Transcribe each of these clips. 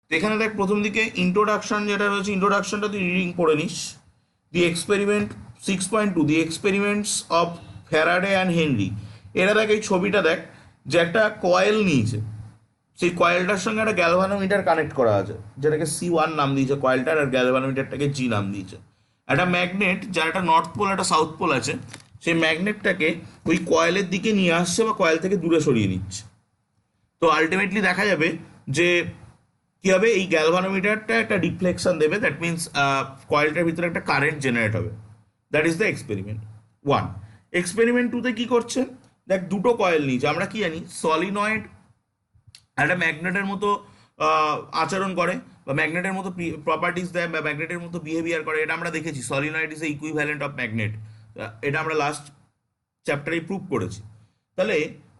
তো এখানে দেখ প্রথম দিকে ইন্ট্রোডাকশন যেটা রয়েছে, ইন্ট্রোডাকশনটা তুই রিডিং করে নিস। The experiment 6.2, the experiments of Faraday and Henry. এরা দেখ এই ছবিটা দেখ, যে একটা কয়েল নিয়েছে, সেই কয়েলটার সঙ্গে একটা গ্যালভানোমিটার কানেক্ট করা আছে, যেটাকে C1 নাম দিয়েছে কয়েলটার, আর গ্যালভানোমিটারটাকে জি নাম দিয়েছে। একটা ম্যাগনেট, যার একটা নর্থ পোল একটা সাউথ পোল আছে, সেই ম্যাগনেটটাকে ওই কয়েলের দিকে নিয়ে আসছে বা কয়েল থেকে দূরে সরিয়ে নিচ্ছে। তো আলটিমেটলি দেখা যাবে যে কি হবে, এই গ্যালভানোমিটারটা একটা ডিফ্লেকশন দেবে, দ্যাট মিনস কয়েলটার ভিতরে একটা কারেন্ট জেনারেট হবে। That is the experiment one. Experiment টুতে কি করছে, দেখ দুটো কয়েল নিয়েছে। আমরা কি জানি, সলিনয়েড একটা ম্যাগনেটের মতো আচরণ করে, বা ম্যাগনেটের মতো প্রপার্টিস দেয়, বা ম্যাগনেটের মতো বিহেভিয়ার করে, এটা আমরা দেখেছি। Solenoid is a equivalent of magnet, এটা আমরা লাস্ট চ্যাপ্টারেই প্রুভ করেছি। তাহলে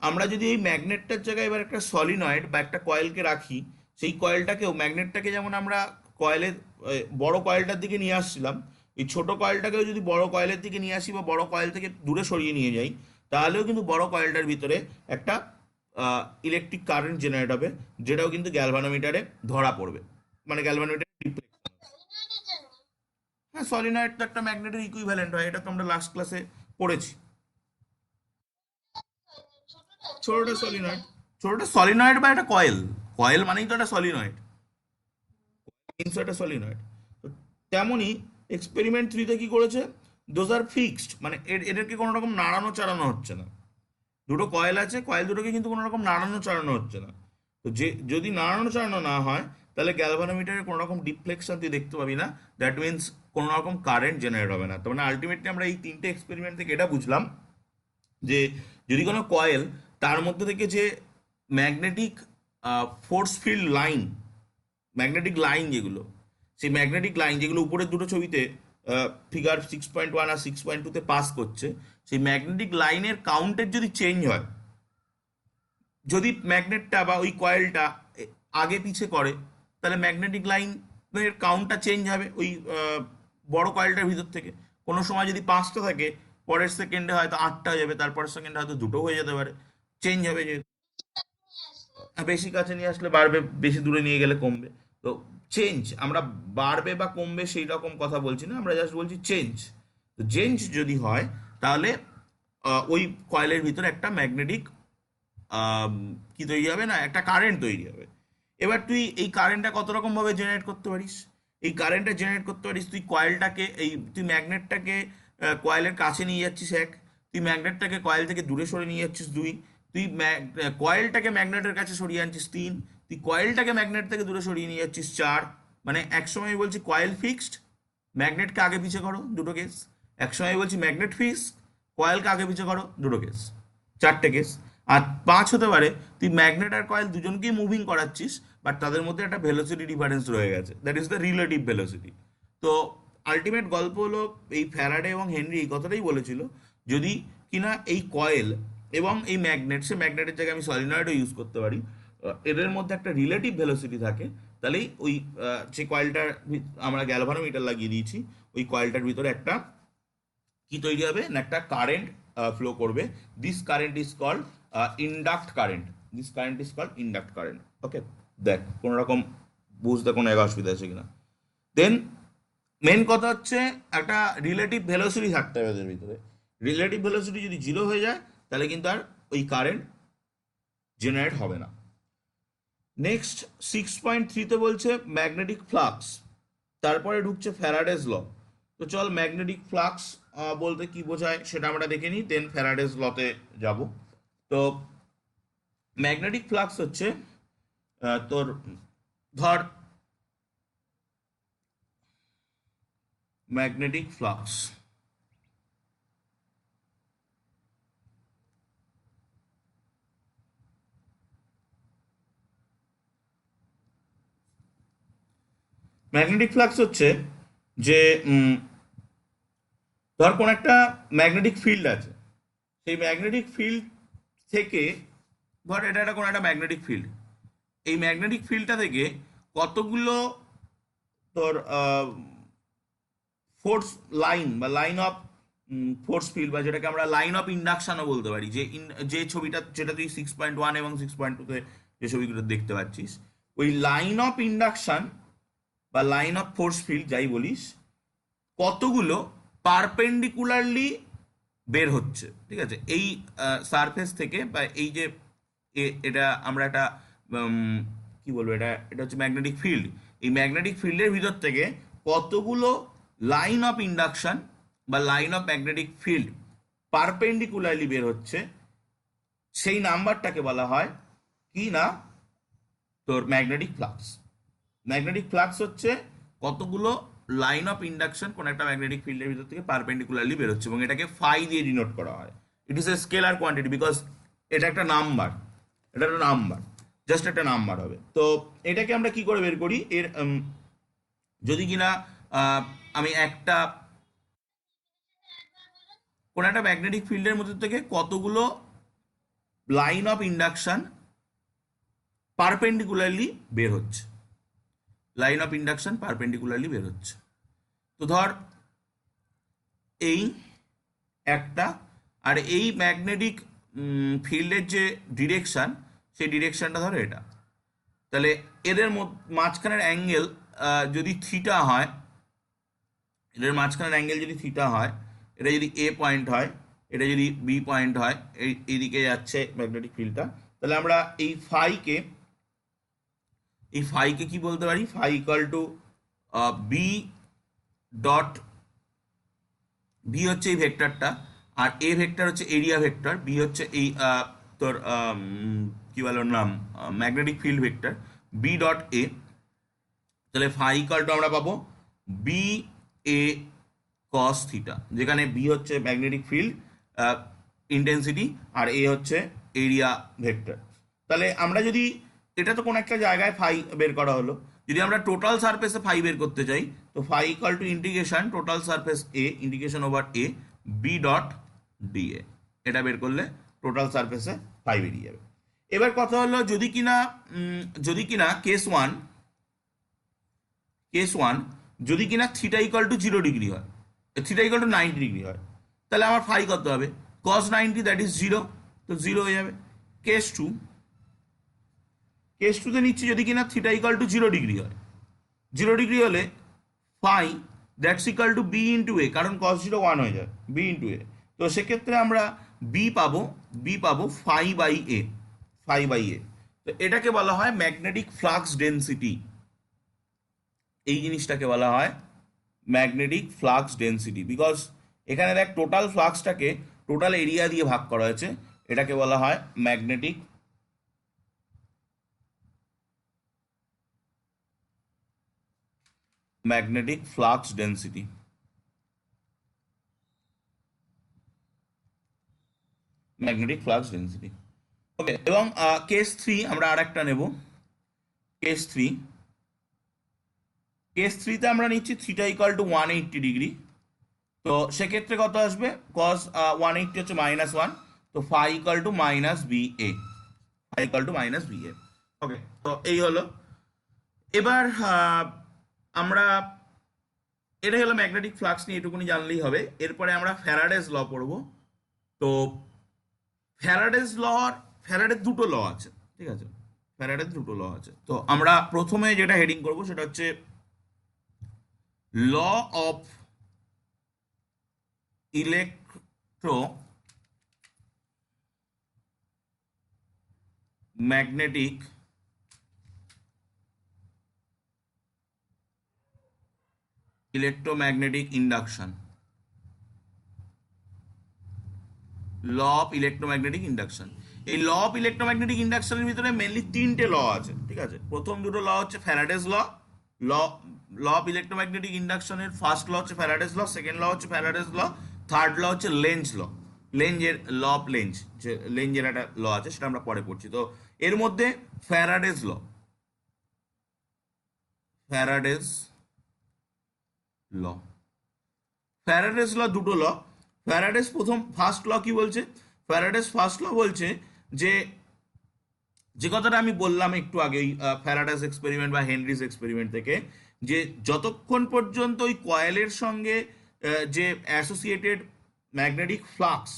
আমরা যদি এই ম্যাগনেটটার জায়গায় এবার একটা সলিনয়েড বা একটা কয়েলকে রাখি, সেই কয়েলটাকেও, ম্যাগনেটটাকে যেমন আমরা কয়েলের বড় কয়েলটার দিকে নিয়ে আসছিলাম, এই ছোট কয়েলটাকেও যদি বড় কয়েলের দিকে নিয়ে আসি বা বড় কয়েল থেকে দূরে সরিয়ে নিয়ে যাই, তাহলেও কিন্তু বড় কয়েলটার ভিতরে একটা ইলেকট্রিক কারেন্ট জেনারেট হবে, যেটাও কিন্তু গ্যালভানোমিটারে ধরা পড়বে, মানে গ্যালভানোমিটারে রিফ্লেক্ট। হ্যাঁ, সলিনয়েড তো একটা ম্যাগনেটের ইকুইভ্যালেন্ট হয়, এটা তো আমরা লাস্ট ক্লাসে পড়েছি। ছোটটা সলিনয়েড, ছোটটা সলিনয়েড বা একটা কয়েল, কয়েল মানেই তো একটা সলিনয়েড, মিনস একটা সলিনয়েড। তো তেমনই এক্সপেরিমেন্ট থ্রিতে কি করেছে, দোজ আর ফিক্সড, মানে এদেরকে কোনো রকম নাড়ানো চাড়ানো হচ্ছে না। দুটো কয়েল আছে, কয়েল দুটোকে কিন্তু কোনো রকম নাড়ানো চাড়ানো হচ্ছে না। তো যে যদি নাড়ানো চাড়ানো না হয়, তাহলে গ্যালভানোমিটারে কোনো রকম ডিফ্লেকশন তুই দেখতে পাবি না। দ্যাট মিনস কোনো রকম কারেন্ট জেনারেট হবে না। তো মানে আলটিমেটলি আমরা এই তিনটে এক্সপেরিমেন্ট থেকে এটা বুঝলাম যে যদি কোনো কয়েল, তার মধ্যে থেকে যে magnetic force field line, magnetic line যেগুলো, সেই ম্যাগনেটিক লাইন যেগুলো উপরের দুটো ছবিতে ফিগার 6.1 আর 6.2-তে পাস করছে, সেই ম্যাগনেটিক লাইনের কাউন্টের যদি চেঞ্জ হয়, যদি ম্যাগনেটটা বা ওই কয়েলটা আগে পিছে করে, তাহলে ম্যাগনেটিক লাইনের কাউন্টটা চেঞ্জ হবে ওই বড় কয়েলটার ভিতর থেকে। কোনো সময় যদি 5টা থাকে, পরের সেকেন্ডে হয়তো 8টা হয়ে যাবে, তারপরের সেকেন্ডে হয়তো 2টো হয়ে যেতে পারে, চেঞ্জ হবে। যে বেশি কাছে নিয়ে আসলে বাড়বে, বেশি দূরে নিয়ে গেলে কমবে। তো চেঞ্জ, আমরা বাড়বে বা কমবে সেই রকম কথা বলছি না, আমরা জাস্ট বলছি চেঞ্জ। তো চেঞ্জ যদি হয়, তাহলে ওই কয়েলের ভিতরে একটা ম্যাগনেটিক কি তৈরি হবে না, একটা কারেন্ট তৈরি হবে। এবার তুই এই কারেন্টটা কত রকম ভাবে জেনারেট করতে পারিস, এই কারেন্টটা জেনারেট করতে পারিস, তুই কয়েলটাকে, তুই ম্যাগনেটটাকে কয়েলের কাছে নিয়ে যাচ্ছিস এক, তুই ম্যাগনেটটাকে কয়েল থেকে দূরে সরে নিয়ে যাচ্ছিস দুই, তুই কয়েলটাকে ম্যাগনেটের কাছে সরিয়ে আনছিস তিন, তুই কয়েলটাকে ম্যাগনেট থেকে দূরে সরিয়ে নিয়ে যাচ্ছিস চার। মানে একসময় আমি বলছি কয়েল ফিক্সড, ম্যাগনেটকে আগে পিছে করো, দুটো কেস। একসময় বলছি ম্যাগনেট ফিক্স, কয়েলকে আগে পিছে করো, দুটো কেস, চারটে কেস। আর পাঁচ হতে পারে, তুই ম্যাগনেট আর কয়েল দুজনকেই মুভিং করাচ্ছিস, বাট তাদের মধ্যে একটা ভেলোসিটি ডিফারেন্স রয়ে গেছে, that is the relative velocity. তো আলটিমেট গল্প হলো, এই ফ্যারাডে এবং হেনরি এই কথাটাই বলেছিল, যদি কিনা এই কয়েল এবং এই ম্যাগনেট, সে ম্যাগনেটের জায়গায় আমি সলিনয়েডও ইউজ করতে পারি, এদের মধ্যে একটা রিলেটিভ ভেলোসিটি থাকে, তাহলেই ওই যে কয়েলটার আমরা গ্যালভানোমিটার লাগিয়ে দিয়েছি, ওই কয়েলটার ভিতরে একটা কি তৈরি হবে না, একটা কারেন্ট ফ্লো করবে। This current is called induced current, this current is called induced current. Okay, দেখ কোনো রকম বুঝতে কোনো এক অসুবিধা আছে কিনা। দেন মেন কথা হচ্ছে, একটা রিলেটিভ ভেলোসিটি থাকতে হবে এদের ভিতরে। রিলেটিভ ভেলোসিটি যদি জিরো হয়ে যায়, তাহলে কিন্তু আর ওই কারেন্ট জেনারেট হবে না। নেক্সট 6.3-তে বলছে ম্যাগনেটিক ফ্লাক্স, তারপরে ঢুকছে ফ্যারাডেজ ল। তো চল ম্যাগনেটিক ফ্লাক্স বলতে কি বোঝায় সেটা আমরা দেখে নিই, দেন ফ্যারাডেজ লতে যাব। তো ম্যাগনেটিক ফ্লাক্স হচ্ছে তোর, ধর ম্যাগনেটিক ফ্লাক্স, ম্যাগনেটিক ফ্লাক্স হচ্ছে যে ধর কোন একটা ম্যাগনেটিক ফিল্ড আছে, সেই ম্যাগনেটিক ফিল্ড থেকে, ধর এটা একটা কোনো একটা ম্যাগনেটিক ফিল্ড, এই ম্যাগনেটিক ফিল্ডটা থেকে কতগুলো তোর ফোর্স লাইন বা লাইন অফ ফোর্স ফিল্ড, বা যেটাকে আমরা লাইন অফ ইন্ডাকশনও বলতে পারি, যে যে ছবিটা, যেটা তুই 6.1 এবং 6.2-তে যে ছবিগুলো দেখতে পাচ্ছিস, ওই লাইন অফ ইন্ডাকশন বা লাইন অফ ফোর্স ফিল্ড যাই বলিস, কতগুলো পারপেন্ডিকুলারলি বের হচ্ছে, ঠিক আছে, এই সারফেস থেকে, বা এই যে এটা আমরা একটা কি বলবো, এটা এটা হচ্ছে ম্যাগনেটিক ফিল্ড। এই ম্যাগনেটিক ফিল্ডের ভিতর থেকে কতগুলো লাইন অফ ইন্ডাকশন বা line of magnetic field perpendicularly বের হচ্ছে, সেই নাম্বারটাকে বলা হয় কি না, তোর ম্যাগনেটিক ফ্লাক্স। ম্যাগনেটিক ফ্লাক্স হচ্ছে কতগুলো লাইন অফ ইন্ডাকশন কোন একটা ম্যাগনেটিক ফিল্ডের ভিতর থেকে পারপেন্ডিকুলারলি বেরোচ্ছে, এবং এটাকে ফাই দিয়ে ডিনোট করা হয়। ইট ইস এ স্কেলার কোয়ান্টিটি, বিকজ এটা একটা নাম্বার, এটা একটা নাম্বার, জাস্ট একটা নাম্বার হবে। তো এটাকে আমরা কি করে বের করি, এর যদি কিনা আমি একটা কোন একটা ম্যাগনেটিক ফিল্ডের মধ্যে থেকে কতগুলো লাইন অফ ইন্ডাকশন পারপেন্ডিকুলারলি বের হচ্ছে, লাইন অফ ইন্ডাকশন পারপেন্ডিকুলারলি বের হচ্ছে। তো ধর এই একটা, আর এই ম্যাগনেটিক ফিল্ডের যে ডিরেকশন, সেই ডিরেকশনটা ধরো এটা, তাহলে এদের মাঝখানের অ্যাঙ্গেল যদি থিটা হয়, এদের মাঝখানের অ্যাঙ্গেল যদি থিটা হয়, এটা যদি এ পয়েন্ট হয়, এটা যদি বি পয়েন্ট হয়, এইদিকে যাচ্ছে ম্যাগনেটিক ফিল্ডটা, তাহলে আমরা এই ফাইকে কি বলতে পারি, phi equal to B dot, B হচ্ছে এই ভেক্টরটা, আর এ ভেক্টর হচ্ছে এরিয়া ভেক্টর, বি হচ্ছে এই তোর কি বলে ওর নাম, magnetic field vector, B dot A. তাহলে ফাই ইকাল টু আমরা পাবো বি এ কস থিটা, যেখানে বি হচ্ছে ম্যাগনেটিক ফিল্ড ইন্টেন্সিটি আর এ হচ্ছে এরিয়া ভেক্টর। তাহলে আমরা যদি, এটা তো কোনো একটা জায়গায় ফাই বের করা হলো, যদি আমরা টোটাল সারফেসে ফাই বের করতে চাই, তো phi equal to integration total surface A integration over A B dot dA, এটা বের করলে টোটাল সারফেসে ফাই বেরিয়ে যাবে। এবার কথা হলো, যদি কিনা কেস ওয়ান যদি কিনা থিটা ইকাল টু 0 ডিগ্রি হয়, থিটা ইকাল টু 90 ডিগ্রি হয়, তাহলে আমার ফাই কত হবে, কস 90, দ্যাট ইজ 0, তো 0 হয়ে যাবে। কেস টুতে নিচ্ছি যদি কিনা থিটা ইকাল টু 0 ডিগ্রি হয়, 0 ডিগ্রি হলে phi that's equal to B into A, কারণ কস 0 1 হয়ে যায়, বি ইন্টু এ। তো সেক্ষেত্রে আমরা বি পাবো ফাই বাই এ। তো এটাকে বলা হয় ম্যাগনেটিক ফ্লাক্স ডেন্সিটি, এই জিনিসটাকে বলা হয় ম্যাগনেটিক ফ্লাক্স ডেন্সিটি, বিকজ এখানে দেখ টোটাল ফ্লাক্সটাকে টোটাল এরিয়া দিয়ে ভাগ করা হয়েছে, এটাকে বলা হয় magnetic flux density. Magnetic flux density, okay. এবং কেস 3 আমরা আর একটা নেব, কেস 3। কেস 3তে আমরা নিচ্ছি থিটা ইকাল টু 180 ডিগ্রি, তো সেক্ষেত্রে কত আসবে, কস 180 হচ্ছে -1, তো ফাই ইকাল টু -BA। ওকে, তো এই হলো। এবার আমরা, এটাই হলো ম্যাগনেটিক ফ্লাক্স নিয়ে এটুকুনি জানলেই হবে। এরপরে আমরা ফ্যারাডেজ ল পড়বো। তো ফ্যারাডের দুটো ল আছে, ঠিক আছে, ফ্যারাডের দুটো ল আছে। তো আমরা প্রথমে যেটা হেডিং করব সেটা হচ্ছে law of electromagnetic induction, law of electromagnetic induction. এই ল অফ ইলেকট্রোম্যাগনেটিক ইন্ডাকশনের ভিতরে মেনলি 3টে ল আছে, ঠিক আছে। প্রথম দুটো ল হচ্ছে Faraday's law, law law of electromagnetic ইন্ডাকশনের ফার্স্ট ল হচ্ছে ফ্যারাডেজ ল, সেকেন্ড ল হচ্ছে ফ্যারাডেজ ল, থার্ড ল হচ্ছে লেঞ্জের ল অফ লেঞ্জ, যে লেঞ্জের একটা ল আছে সেটা আমরা পরে পড়ছি। তো এর মধ্যে ফ্যারাডেজ ল ফ্যারাডেজ ল দুটো ল। ফার্স্ট ল কি বলছে, ফার্স্ট ল বলছে যে, যে কথাটা আমি বললাম একটু আগে ফ্যারাডেজ এক্সপেরিমেন্ট বা হেনরিজ এক্সপেরিমেন্ট থেকে, যে যতক্ষণ পর্যন্ত ওই কয়েলের সঙ্গে যে অ্যাসোসিয়েটেড ম্যাগনেটিক ফ্লাক্স,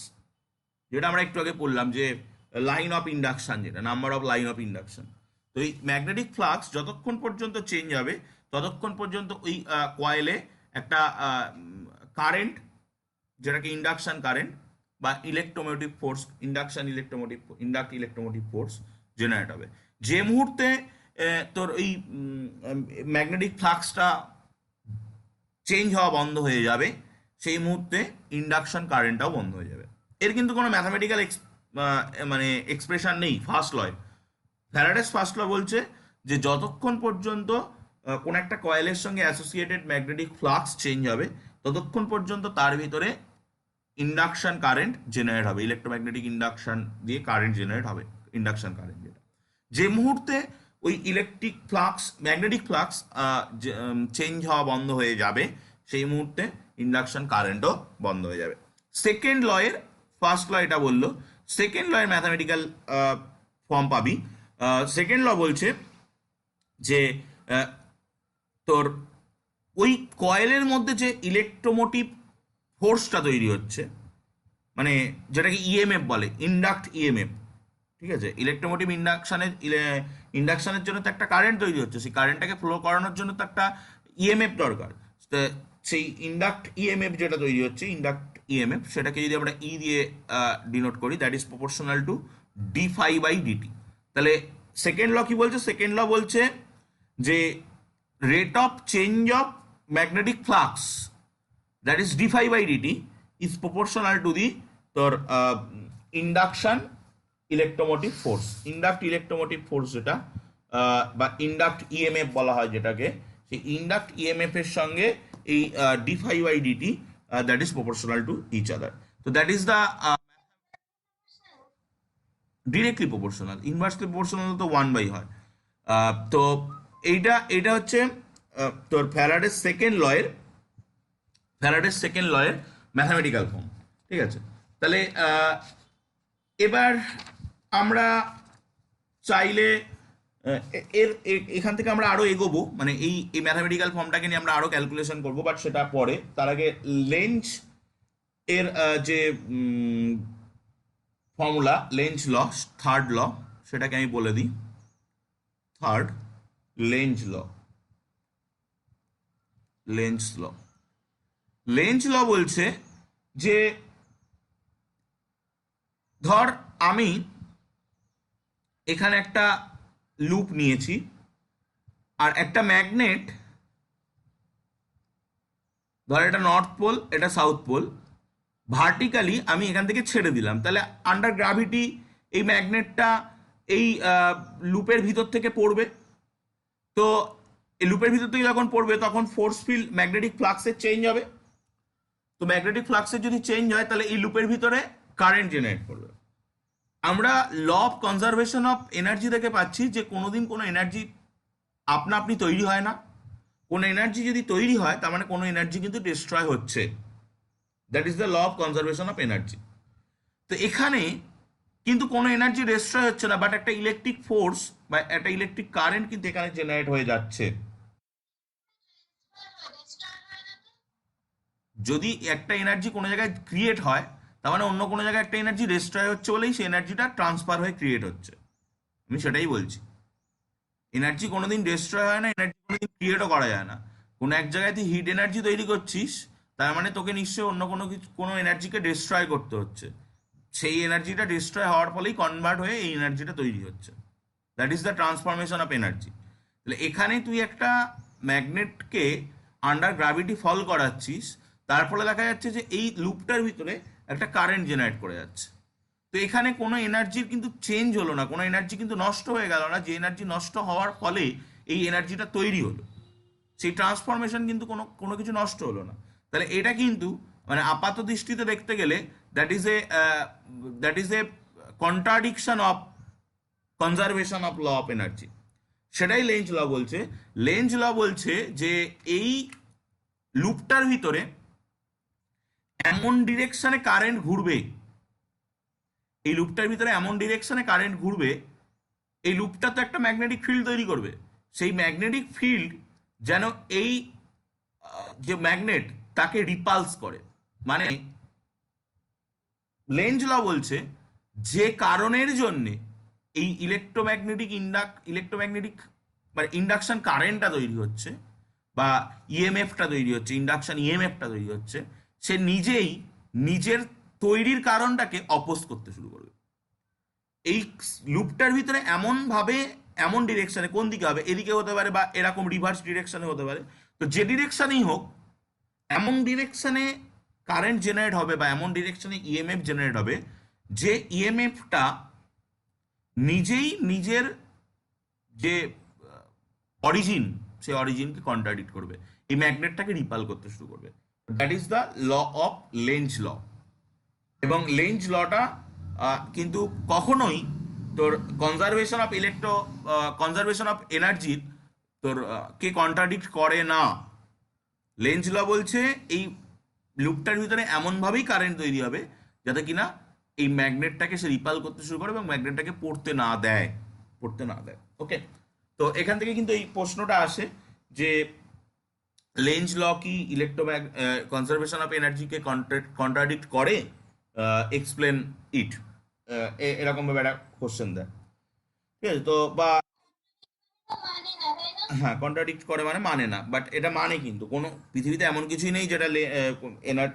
যেটা আমরা একটু আগে পড়লাম, যে লাইন অফ ইন্ডাকশন, যেটা number of line of induction, তো এই ম্যাগনেটিক ফ্লাক্স যতক্ষণ পর্যন্ত চেঞ্জ হবে ততক্ষণ পর্যন্ত ওই কয়েলে একটা কারেন্ট, যেটাকে ইন্ডাকশন কারেন্ট বা electromotive force, induced electromotive force generate হবে। যে মুহূর্তে তোর ওই ম্যাগনেটিক ফ্লাক্সটা চেঞ্জ হওয়া বন্ধ হয়ে যাবে সেই মুহূর্তে ইন্ডাকশন কারেন্টটাও বন্ধ হয়ে যাবে। এর কিন্তু কোনো ম্যাথামেটিক্যাল মানে এক্সপ্রেশন নেই ফার্স্ট লয়। ফ্যারাডেস ফার্স্ট ল বলছে যে যতক্ষণ পর্যন্ত কোন একটা কয়েলের সঙ্গে অ্যাসোসিয়েটেড ম্যাগনেটিক ফ্লাক্স চেঞ্জ হবে ততক্ষণ পর্যন্ত তার ভিতরে ইন্ডাকশন কারেন্ট জেনারেট হবে, ইলেকট্রোম্যাগনেটিক ইন্ডাকশন দিয়ে কারেন্ট জেনারেট হবে, ইন্ডাকশন কারেন্ট যেটা। যে মুহূর্তে ওই electric flux, magnetic flux change হওয়া বন্ধ হয়ে যাবে সেই মুহূর্তে ইন্ডাকশন কারেন্টও বন্ধ হয়ে যাবে। সেকেন্ড লয়ের, ফার্স্ট ল এটা বললো, সেকেন্ড লয়ের ম্যাথামেটিক্যাল ফর্ম পাবি। সেকেন্ড ল বলছে যে তোর ওই কয়েলের মধ্যে যে ইলেকট্রোমোটিভ ফোর্সটা তৈরি হচ্ছে, মানে যেটাকে ইএমএফ বলে, ইন্ডাক্ট ইএমএফ, ঠিক আছে, ইলেকট্রোমোটিভ ইন্ডাকশনের জন্য তো একটা কারেন্ট তৈরি হচ্ছে, সেই কারেন্টটাকে ফ্লো করানোর জন্য তো একটা ইএমএফ দরকার। সেই ইন্ডাক্ট ইএমএফ যেটা তৈরি হচ্ছে, ইন্ডাক্ট ইএমএফ, সেটাকে যদি আমরা ই দিয়ে ডিনোট করি, that is proportional to D phi by DT. তাহলে সেকেন্ড ল কি বলছে? সেকেন্ড ল বলছে যে rate of change of magnetic flux, that is D phi by DT, is proportional to the তোর induction electromotive force, induced electromotive force যেটা বা induct EMF বলা হয় যেটাকে, সেই ইন্ডাক্ট ইএমএফ এর সঙ্গে এই D phi by DT, that is proportional to each other. তো that is the directly proportional. Inversely proportional তো 1/, হয়। তো এইটা হচ্ছে তোর ফ্যারাডেস সেকেন্ড লয়ের ম্যাথামেটিক্যাল ফর্ম, ঠিক আছে। তাহলে এবার আমরা চাইলে এখান থেকে আমরা আরো এগোবো, মানে এই ম্যাথামেটিক্যাল ফর্মটাকে নিয়ে আমরা আরো ক্যালকুলেশন করবো, বাট সেটা পরে। তার আগে লেঞ্জ এর যে ফর্মুলা, লেঞ্জ ল, থার্ড ল, সেটাকে আমি বলে দিই। থার্ড লেঞ্জ ল, লেঞ্জ ল বলছে যে ধর আমি এখানে একটা লুপ নিয়েছি আর একটা ম্যাগনেট, ধর এটা নর্থ পোল, এটা সাউথ পোল, ভার্টিক্যালি আমি এখান থেকে ছেড়ে দিলাম, তাহলে আন্ডার গ্র্যাভিটি এই ম্যাগনেটটা এই লুপের ভিতর থেকে পড়বে। তো এই লুপের ভিতর থেকে যখন পড়বে তখন ফোর্স ফিল্ড, ম্যাগনেটিক ফ্লাক্সের চেঞ্জ হবে। তো ম্যাগনেটিক ফ্লাক্সের যদি চেঞ্জ হয় তাহলে এই লুপের ভিতরে কারেন্ট জেনারেট করবে। আমরা law of conservation of energy থেকে পাচ্ছি যে কোনোদিন কোনো এনার্জি আপনা আপনি তৈরি হয় না। কোনো এনার্জি যদি তৈরি হয় তার মানে কোনো এনার্জি কিন্তু ডিস্ট্রয় হচ্ছে, that is the law of conservation of energy. তো এখানে কিন্তু কোনো এনার্জি ডিস্ট্রয় হচ্ছে না, বাট একটা ইলেকট্রিক ফোর্স বা একটা ইলেকট্রিক কারেন্ট কিন্তু এখানে জেনারেট হয়ে যাচ্ছে। যদি একটা এনার্জি কোনো জায়গায় ক্রিয়েট হয় তার মানে অন্য কোনো জায়গায় একটা এনার্জি ডিস্ট্রয় হচ্ছে বলেই সেই এনার্জিটা ট্রান্সফার হয়ে ক্রিয়েট হচ্ছে। আমি সেটাই বলছি, এনার্জি কোনোদিন ডিস্ট্রয় হয় না, এনার্জি কোনোদিন ক্রিয়েটও করা যায় না। কোনো এক জায়গায় তুই হিট এনার্জি তৈরি করছিস তার মানে তোকে নিশ্চয়ই অন্য কোনো এনার্জিকে ডিস্ট্রয় করতে হচ্ছে, সেই এনার্জিটা ডিস্ট্রয় হওয়ার ফলেই কনভার্ট হয়ে এই এনার্জিটা তৈরি হচ্ছে, that is the transformation of energy. তাহলে এখানে তুই একটা ম্যাগনেটকে আন্ডার গ্র্যাভিটি ফল করাচ্ছিস, তার ফলে দেখা যাচ্ছে যে এই লুপটার ভিতরে একটা কারেন্ট জেনারেট করে যাচ্ছে। তো এখানে কোনো এনার্জির কিন্তু চেঞ্জ হলো না, কোনো এনার্জি কিন্তু নষ্ট হয়ে গেল না, যে এনার্জি নষ্ট হওয়ার ফলে এই এনার্জিটা তৈরি হলো, সেই ট্রান্সফরমেশন কিন্তু কোনো কিছু নষ্ট হলো না। তাহলে এটা কিন্তু মানে আপাত দৃষ্টিতে দেখতে গেলে that is a contradiction of conservation of law of energy. সেটাই লেঞ্জ ল বলছে। লেঞ্জ ল বলছে যে এই লুপটার ভিতরে এমন ডিরেকশনে কারেন্ট ঘুরবে, এই লুপটার ভিতরে এমন ডিরেকশনে কারেন্ট ঘুরবে, এই লুপটা তো একটা ম্যাগনেটিক ফিল্ড তৈরি করবে, সেই ম্যাগনেটিক ফিল্ড যেন এই যে ম্যাগনেট তাকে রিপালস করে। মানে লেঞ্জ ল বলছে যে কারণের জন্যে এই ইলেকট্রোম্যাগনেটিক মানে ইন্ডাকশন কারেন্টটা তৈরি হচ্ছে বা ইএমএফটা তৈরি হচ্ছে, ইন্ডাকশন ইএমএফটা তৈরি হচ্ছে, সে নিজেই নিজের তৈরির কারণটাকে অপোজ করতে শুরু করবে। এই লুপটার ভিতরে এমন ডিরেকশনে, কোন দিকে হবে, এদিকে হতে পারে বা এরকম রিভার্স ডিরেকশনে হতে পারে। তো যে ডিরেকশনেই হোক, এমন ডিরেকশনে কারেন্ট জেনারেট হবে বা এমন ডিরেকশনে ইএমএফ জেনারেট হবে যে ইএমএফটা নিজেই নিজের যে অরিজিন, সেই অরিজিনকে কন্ট্রাডিক্ট করবে, এই ম্যাগনেটটাকে রিপাল করতে শুরু করবে। That is the law of Lenz law. এবং লেঞ্জ লটা কিন্তু কখনোই তোর কনজারভেশন অফ এনার্জির তোর কে কন্ট্রাডিক্ট করে না। লেঞ্জ ল বলছে এই লুপটার ভিতরে এমনভাবেই কারেন্ট তৈরি হবে যাতে কিনা এই ম্যাগনেটটাকে সে রিপাল করতে শুরু করে এবং ম্যাগনেটটাকে পড়তে না দেয়। ওকে, তো এখান থেকে কিন্তু এই প্রশ্নটা আসে যে লেঞ্জ ল কি কনজারভেশন অফ এনার্জিকে কন্ট্রাডিক্ট করে, এক্সপ্লেন ইট, এরকম ভাবে একটা কোশ্চেন দেয়। ঠিক আছে, তো বা হ্যাঁ, কন্ট্রাডিক্ট করে মানে না, বাট এটা মানে কিন্তু কোনো পৃথিবীতে এমন কিছুই নেই যেটা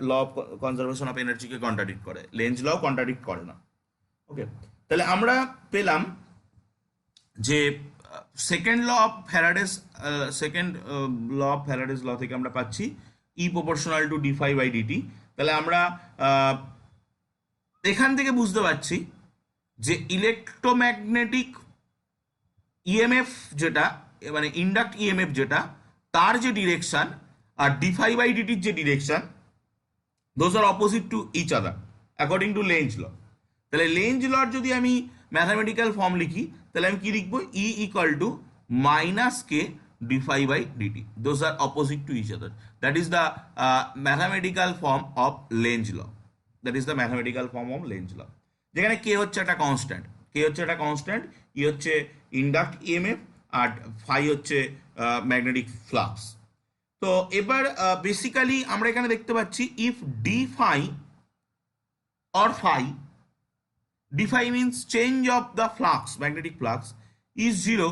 ল অফ কনজারভেশন অফ এনার্জিকে কন্ট্রাডিক্ট করে, লেঞ্জ ল কন্ট্রাডিক্ট করে না। ওকে, তাহলে আমরা পেলাম যে second law of Faraday's law থেকে আমরা পাচ্ছি E proportional to D phi by DT. তাহলে আমরা এখান থেকে বুঝতে পারছি যে ইলেকট্রোম্যাগনেটিক ইএমএফ যেটা, মানে ইন্ডাক্ট ইএমএফ যেটা, তার যে ডিরেকশন আর ডি ফাই বাই ডিটির যে direction, those are opposite to each other according to Lenz law. তাহলে লেঞ্জ লর যদি আমি ম্যাথামেটিক্যাল ফর্ম লিখি, তাহলে আমি কি লিখবো? E equal to minus K d phi by dt, those are opposite to each other. That is the mathematical form of Lenz law. যেখানে কে হচ্ছে একটা কনস্ট্যান্ট, ই হচ্ছে ইন্ডাক্ট ইএমএফ, আর ফাই হচ্ছে ম্যাগনেটিক ফ্লাক্স। তো এবার basically আমরা এখানে দেখতে পাচ্ছি if d phi or phi, d phi means change of the flux, magnetic flux is zero,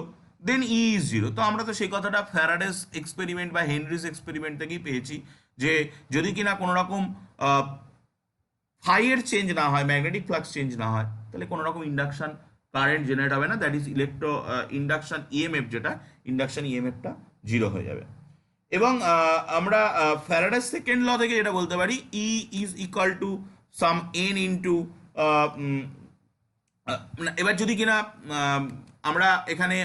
then E is zero. তো আমরা তো সেই কথাটা ফ্যারাডেস এক্সপেরিমেন্ট বা হেনরিস এক্সপেরিমেন্ট থেকেই পেয়েছি যে যদি কিনা কোনো রকম ফাই এর চেঞ্জ না হয়, ম্যাগনেটিক ফ্লাক্স চেঞ্জ না হয়, তাহলে কোনো রকম ইন্ডাকশন কারেন্ট জেনারেট হবে না। দ্যাট ইজ ইন্ডাকশন ইএমএফ, যেটা ইন্ডাকশন ইএমএফটা জিরো হয়ে যাবে। এবং আমরা ফ্যারাডেস সেকেন্ড ল থেকে যেটা বলতে পারি, E is equal to some n into, এবার যদি কিনা আমরা এখানে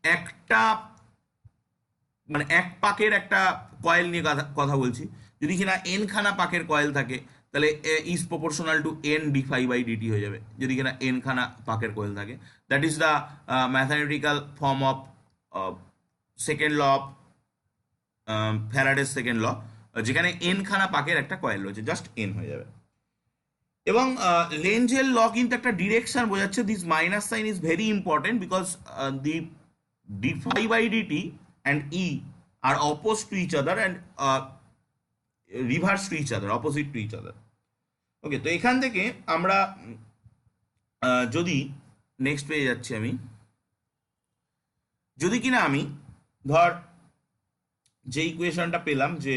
একটা মানে এক পাকের একটা কয়েল নিয়ে কথা বলছি, যদি কিনা এন খানা পাকের কয়েল থাকে তাহলে is proportional to N d phi by dt হয়ে যাবে, যদি কিনা এন খানা পাকের কয়েল থাকে। That is the mathematical form of second law of Faraday's second law, যেখানে এন খানা পাকের একটা কয়েল রয়েছে, জাস্ট এন হয়ে যাবে। এবং লেঞ্জের ল কিন্তু একটা ডিরেকশন বোঝাচ্ছে। This minus sign is very important because the d phi by dt and E are oppose to each other and reverse to each other, opposite to each other. Okay, তো এখান থেকে আমরা যদি নেক্সট পেয়ে যাচ্ছি আমি, যদি কিনা আমি ধর যে ইকুয়েশনটা পেলাম যে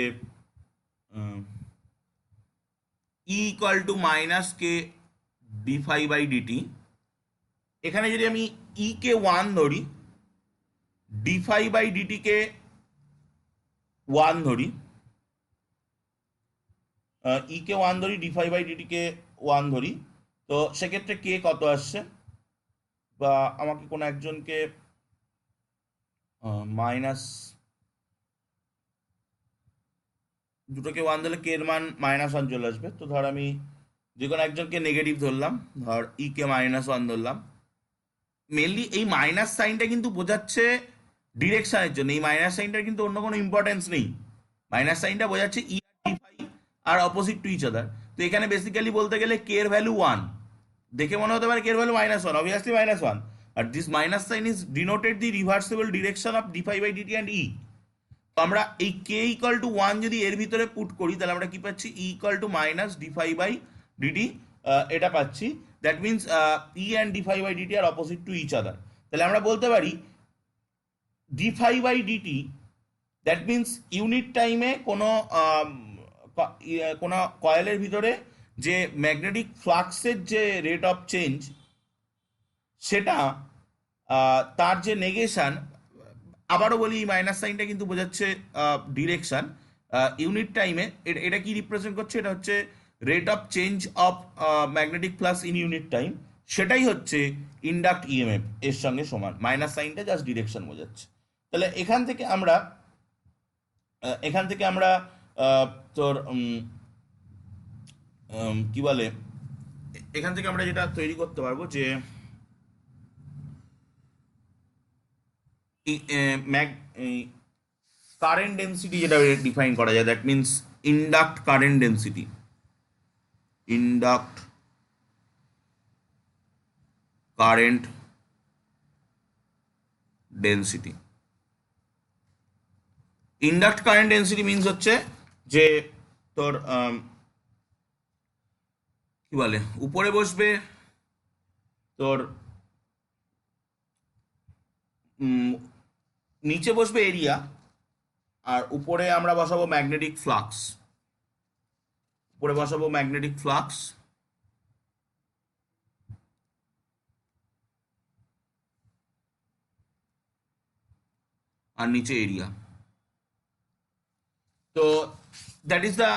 E equal to minus K d phi by dt, এখানে যদি আমি ই কে 1 ধরি, ডি ফাই বাই ডিটি কে 1 ধরি, ই কে 1 ধরি, ডি ফাই বাই ডিটি কে 1 ধরি, তো সেক্ষেত্রে কে কত আসছে, বা আমাকে কোনো একজনকে মাইনাস, দুটোকে 1 দিলে কে এর মান -1 চলে আসবে। তো ধর আমি যে কোনো একজনকে নেগেটিভ ধরলাম, ধর ই কে -1 ধরলাম। মেনলি এই মাইনাস সাইনটা কিন্তু বোঝাচ্ছে ডিরেকশনের জন্য, এই মাইনাস সাইনটার কিন্তু অন্য কোনো ইম্পর্টেন্স নেই। মাইনাস সাইনটা বোঝাচ্ছে ই আর d phi are opposite to each other. তো এখানে বেসিক্যালি বলতে গেলে কে এর ভ্যালু 1, দেখে মনে হতে পারে কে এর ভ্যালু -1, অবভিয়াসলি -1, আর this minus sign is denoted the reversible direction of d phi by dt and E. তো আমরা এই কে ইকুয়াল টু 1 যদি এর ভিতরে পুট করি, তাহলে আমরা কি পাচ্ছি? E equal to minus d phi by dt, এটা পাচ্ছি। That means E and d phi by dt আর অপোজিট টু ইচ আদার। তাহলে আমরা বলতে পারি d phi by DT, that means unit টাইমে কোনো কয়েলের ভিতরে যে ম্যাগনেটিক ফ্লাক্সের যে রেট অফ চেঞ্জ, সেটা তার যে নেগেশন, আবারও বলি মাইনাস সাইনটা কিন্তু বোঝাচ্ছে ডিরেকশন। ইউনিট টাইমে এটা কি রিপ্রেজেন্ট করছে, এটা হচ্ছে rate of change of magnetic flux in unit time, সেটাই হচ্ছে ইন্ডাক্ট ইএমএফ এর সঙ্গে সমান। মাইনাস সাইনটা জাস্ট ডিরেকশন বোঝাচ্ছে। তাহলে এখান থেকে আমরা তোর কি বলে, এখান থেকে আমরা যেটা তৈরি করতে পারবো যে কারেন্ট ডেন্সিটি যেটা ডিফাইন করা যায়, that means induct current density, induct current density. Induct current density means হচ্ছে যে তোর কি বলে, উপরে বসবে তোর নিচে বসবে এরিয়া, আর উপরে আমরা বসাবো ম্যাগনেটিক ফ্লাক্স, উপরে বসাবো ম্যাগনেটিক ফ্লাক্স, আর নিচে এরিয়া। তো that is the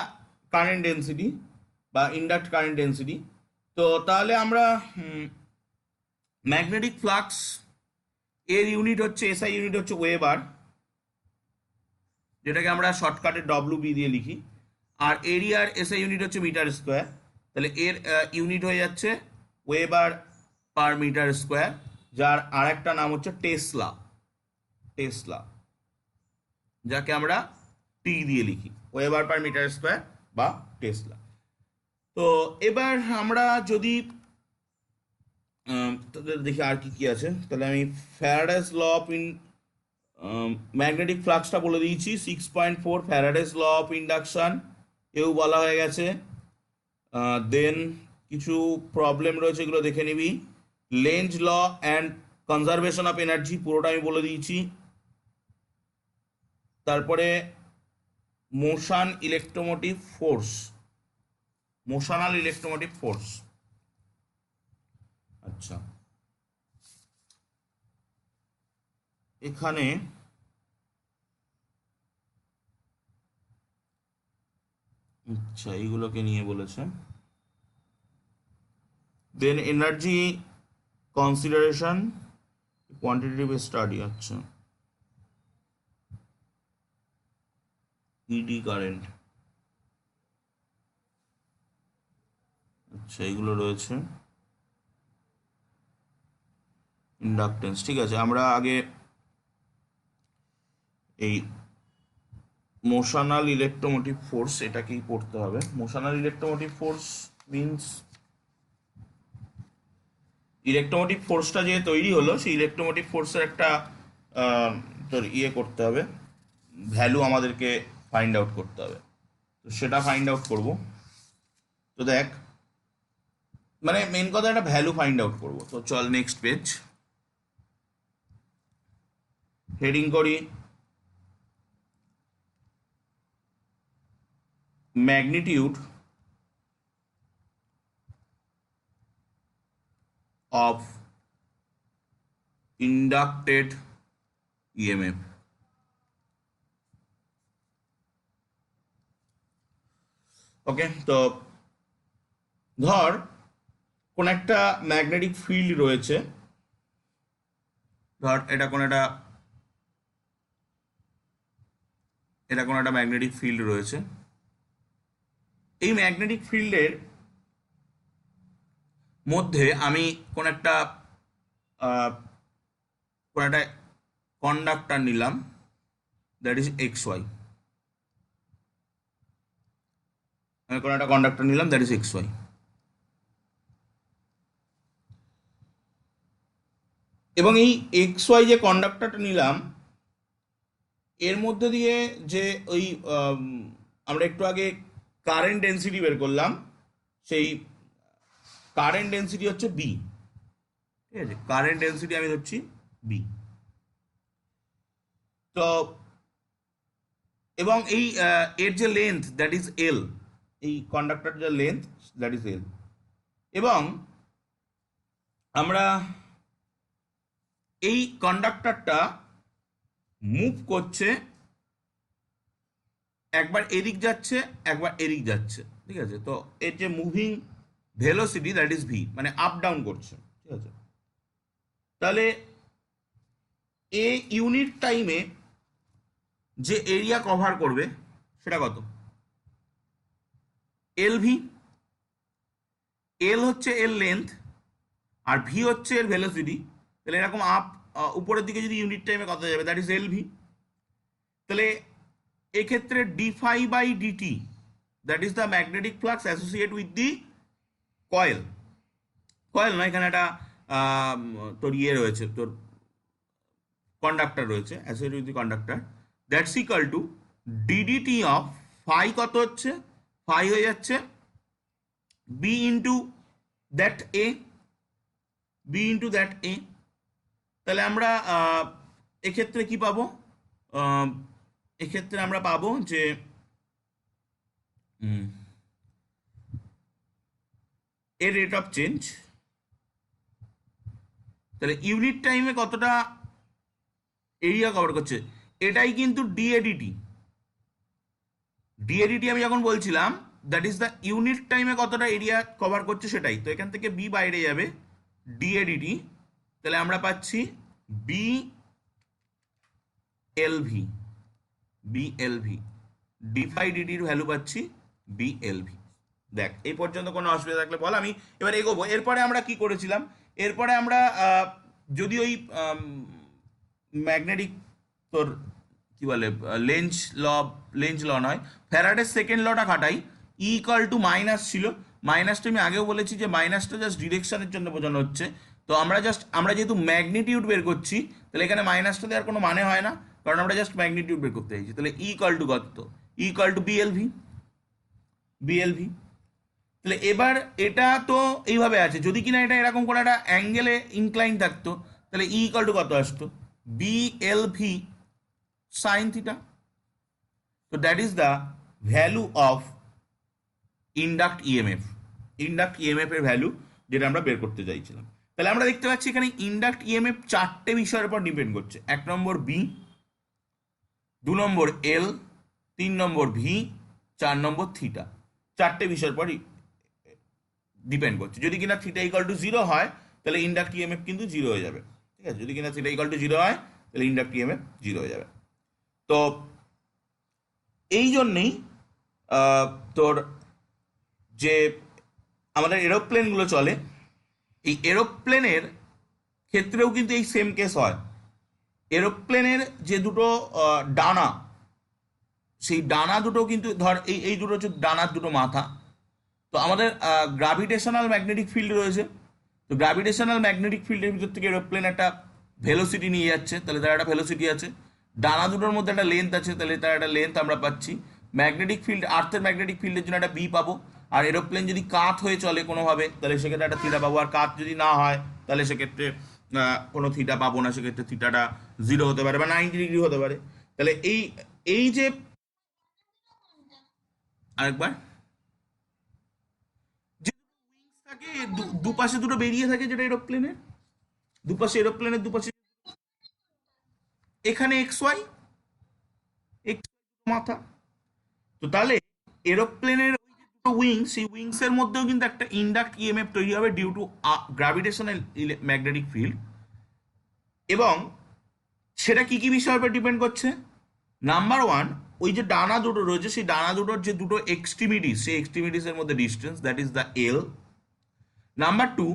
current density বা ইন্ডাক্ট কারেন্ট ডেন্সিটি। তো তাহলে আমরা ম্যাগনেটিক ফ্লাক্স এর ইউনিট হচ্ছে, এসআই ইউনিট হচ্ছে ওয়েবার, যেটাকে আমরা শর্টকাটে ডব্লিউ দিয়ে লিখি, আর এরিয়ার এসআই ইউনিট হচ্ছে মিটার স্কোয়ার। তাহলে এর ইউনিট হয়ে যাচ্ছে ওয়েবার পার মিটার স্কোয়ার, যার আর একটা নাম হচ্ছে টেসলা, টেসলা, যাকে আমরা টি দিয়ে লিখি, ওয়েবার পার মিটার স্কোয়ার বা টেসলা। তো এবার আমরা যদি দেখি আর কি কি আছে, তাহলে আমি ফ্যারাডেস ল অফ ম্যাগনেটিক ফ্লাক্সটা বলে দিয়েছি, 6.4 ফ্যারাডেস ল অফ ইন্ডাকশন এও বলা হয়ে গেছে। দেন কিছু প্রবলেম রয়েছে, এগুলো দেখে নিবি। Lenz law and conservation of energy পুরোটা আমি বলে দিয়েছি। তারপরে motion electromotive force, motional electromotive force. আচ্ছা, এখানে আচ্ছা এইগুলোকে নিয়ে বলেছে। Then energy consideration, quantitative study. আচ্ছা, ইডি কারেন্ট, আচ্ছা এগুলো রয়েছে। ইন্ডাকটেন্স, ঠিক আছে। আমরা আগে এই মোশনাল ইলেকট্রোমোটিভ ফোর্স এটাকেই পড়তে হবে। Motional electromotive force means electromotive ফোর্সটা যে তৈরি হলো, সেই ইলেকট্রোমোটিভ ফোর্সের একটা তোর ইয়ে করতে হবে, ভ্যালু আমাদেরকে ফাইন্ড আউট করতে হবে। তো সেটা ফাইন্ড আউট করব। তো দেখ, মানে মেন কথা একটা ভ্যালু ফাইন্ড আউট করব। তো চল নেক্সট পেজ, হেডিং করি ম্যাগনিটিউড of inducted EMF। ওকে, তো ধর কোন একটা ম্যাগনেটিক ফিল্ড রয়েছে, ধর এটা কোন একটা ম্যাগনেটিক ফিল্ড রয়েছে। এই ম্যাগনেটিক ফিল্ডের মধ্যে আমি কোন একটা কন্ডাক্টর নিলাম, দ্যাট ইজ এক্স ওয়াই। আমি কোন একটা কন্ডাক্টর নিলাম, দ্যাট ইজ এক্স ওয়াই। এবং এই এক্স ওয়াই যে কন্ডাক্টরটা নিলাম, এর মধ্যে দিয়ে যে ওই আমরা একটু আগে কারেন্ট ডেন্সিটি বের করলাম, সেই কারেন্ট ডেন্সিটি হচ্ছে বি, ঠিক আছে, কারেন্ট ডেন্সিটি আমি ধরছি বি। তো এবং এই এর যে লেন্থ দ্যাট ইজ এল, এই কন্ডাক্টর যে লেন্থ দ্যাট ইজ এল, এবং আমরা এই কন্ডাক্টরটা মুভ করছে, একবার এদিক যাচ্ছে একবার এদিক যাচ্ছে, ঠিক আছে। তো এর যে moving velocity that is V, মানে আপ ডাউন করছে, ঠিক আছে। তাহলে এ ইউনিট টাইমে যে এরিয়া কভার করবে সেটা কত? L V. এল হচ্ছে এর লেন্থ আর ভি হচ্ছে এর ভেলোসিটি। তাহলে এরকম আপ উপরের দিকে যদি ইউনিট টাইমে কত যাবে দ্যাট ইজ এল ভি। তাহলে এক্ষেত্রে d phi by DT that is the magnetic flux associate with the coil, coil নয়, এখানে একটা তোর ইয়ে রয়েছে, তোর কন্ডাক্টর রয়েছে associate with the conductor, that's equal to d dt of phi কত হচ্ছে, ফাই হয়ে যাচ্ছে B into that A, B into that A. তাহলে আমরা এক্ষেত্রে কি পাবো? এক্ষেত্রে আমরা পাবো যে এর রেট অফ চেঞ্জ, তাহলে ইউনিট টাইমে কতটা এরিয়া কভার করছে, এটাই কিন্তু ডিএডিটি। ডিএডিটি আমি যখন বলছিলাম দ্যাট ইজ দ্য ইউনিট টাইমে কতটা এরিয়া কভার করছে সেটাই। তো এখান থেকে বি বাইরে যাবে, ডিএডিটি, তাহলে আমরা পাচ্ছি B L V, B L V, d phi ডিটির ভ্যালু পাচ্ছি বি এল ভি। দেখ এই পর্যন্ত কোনো অসুবিধা থাকলে বল, আমি এবার এগোবো। এরপরে আমরা কি করেছিলাম, এরপরে আমরা যদি ওই ম্যাগনেটিক তোর কি বলে লেঞ্জ ল নয়, ফ্যারাডের সেকেন্ড লটা খাটাই, ই ইকাল টু মাইনাস ছিল। মাইনাসটা আমি আগেও বলেছি যে মাইনাসটা জাস্ট ডিরেকশনের জন্য বোঝানো হচ্ছে। তো আমরা যেহেতু ম্যাগনিটিউড বের করছি, তাহলে এখানে মাইনাসটা দেওয়ার কোনো মানে হয় না, কারণ আমরা জাস্ট ম্যাগনিটিউড বের করতে চাইছি। তাহলে ই ইকাল টু কত? E equal to BLV, BLV. তাহলে এবার এটা তো এইভাবে আছে, যদি কিনা এটা এরকম করে একটা অ্যাঙ্গেলে ইনক্লাইন থাকতো, তাহলে ই ইকাল টু কত আসতো? বিএলভি সাইন থিটা। তো that is the value of induct EMF, induct EMF এর ভ্যালু যেটা আমরা বের করতে চাইছিলাম। তাহলে আমরা দেখতে পাচ্ছি এখানে ইন্ডাক্ট ইএমএফ চারটে বিষয়ের উপর ডিপেন্ড করছে। 1 নম্বর বি, 2 নম্বর এল, 3 নম্বর ভি, 4 নম্বর থিটা। চারটে বিষয়ের পর ডিপেন্ড করছে। যদি কিনা থিটা ইকাল টু 0 হয় তাহলে ইন্ডাক্ট ইএমএফ কিন্তু 0 হয়ে যাবে, ঠিক আছে। যদি কিনা থিটা ইকাল টু 0 হয় তাহলে ইন্ডাক্ট ইএমএফ 0 হয়ে যাবে। তো এই জন্যেই তোর যে আমাদের এরোপ্লেনগুলো চলে, এই এরোপ্লেনের ক্ষেত্রেও কিন্তু এই সেম কেস হয়। এরোপ্লেনের যে দুটো ডানা, সেই ডানা দুটো কিন্তু ধর এই দুটো হচ্ছে ডানার দুটো মাথা। তো আমাদের গ্র্যাভিটেশনাল ম্যাগনেটিক ফিল্ড রয়েছে। তো গ্র্যাভিটেশনাল ম্যাগনেটিক ফিল্ডের ভিতর থেকে এরোপ্লেন একটা ভেলোসিটি নিয়ে যাচ্ছে, তাহলে তার একটা ভেলোসিটি আছে। ডানা দুটোর মধ্যে একটা লেন্থ আছে, তাহলে তার একটা লেন্থ আমরা পাচ্ছি। ম্যাগনেটিক ফিল্ড, আর্থের ম্যাগনেটিক ফিল্ডের জন্য একটা বি পাবো। আর এরোপ্লেন যদি কাত হয়ে চলে কোনোভাবে, তাহলে সেক্ষেত্রে একটা থিটা পাবো। আর কাত যদি না হয় তাহলে সেক্ষেত্রে কোনো থিটা পাবো না, সেক্ষেত্রে থিটাটা 0 হতে পারে বা 90 ডিগ্রি হতে পারে। তাহলে এই যে আরেকবার থাকে, দুপাশে দুটো বেরিয়ে থাকে, যেটা এরোপ্লেনের দুপাশে, এরোপ্লেনের দুপাশে এখানে এক্স ওয়াই মাথা। তো তাহলে এরোপ্লেনের ওই যে দুটো উইংস, সেই উইংস এর মধ্যেও কিন্তু একটা ইন্ডাক্ট ইএমএফ তৈরি হবে due to gravitational magnetic field. এবং সেটা কি কি বিষয়ের উপর ডিপেন্ড করছে? নাম্বার 1, ওই যে ডানা দুটো রয়েছে, সেই ডানা দুটোর যে দুটো এক্সট্রিমিটিস, সেই এক্সট্রিমিটিস এর মধ্যে distance, that is the L. Number 2,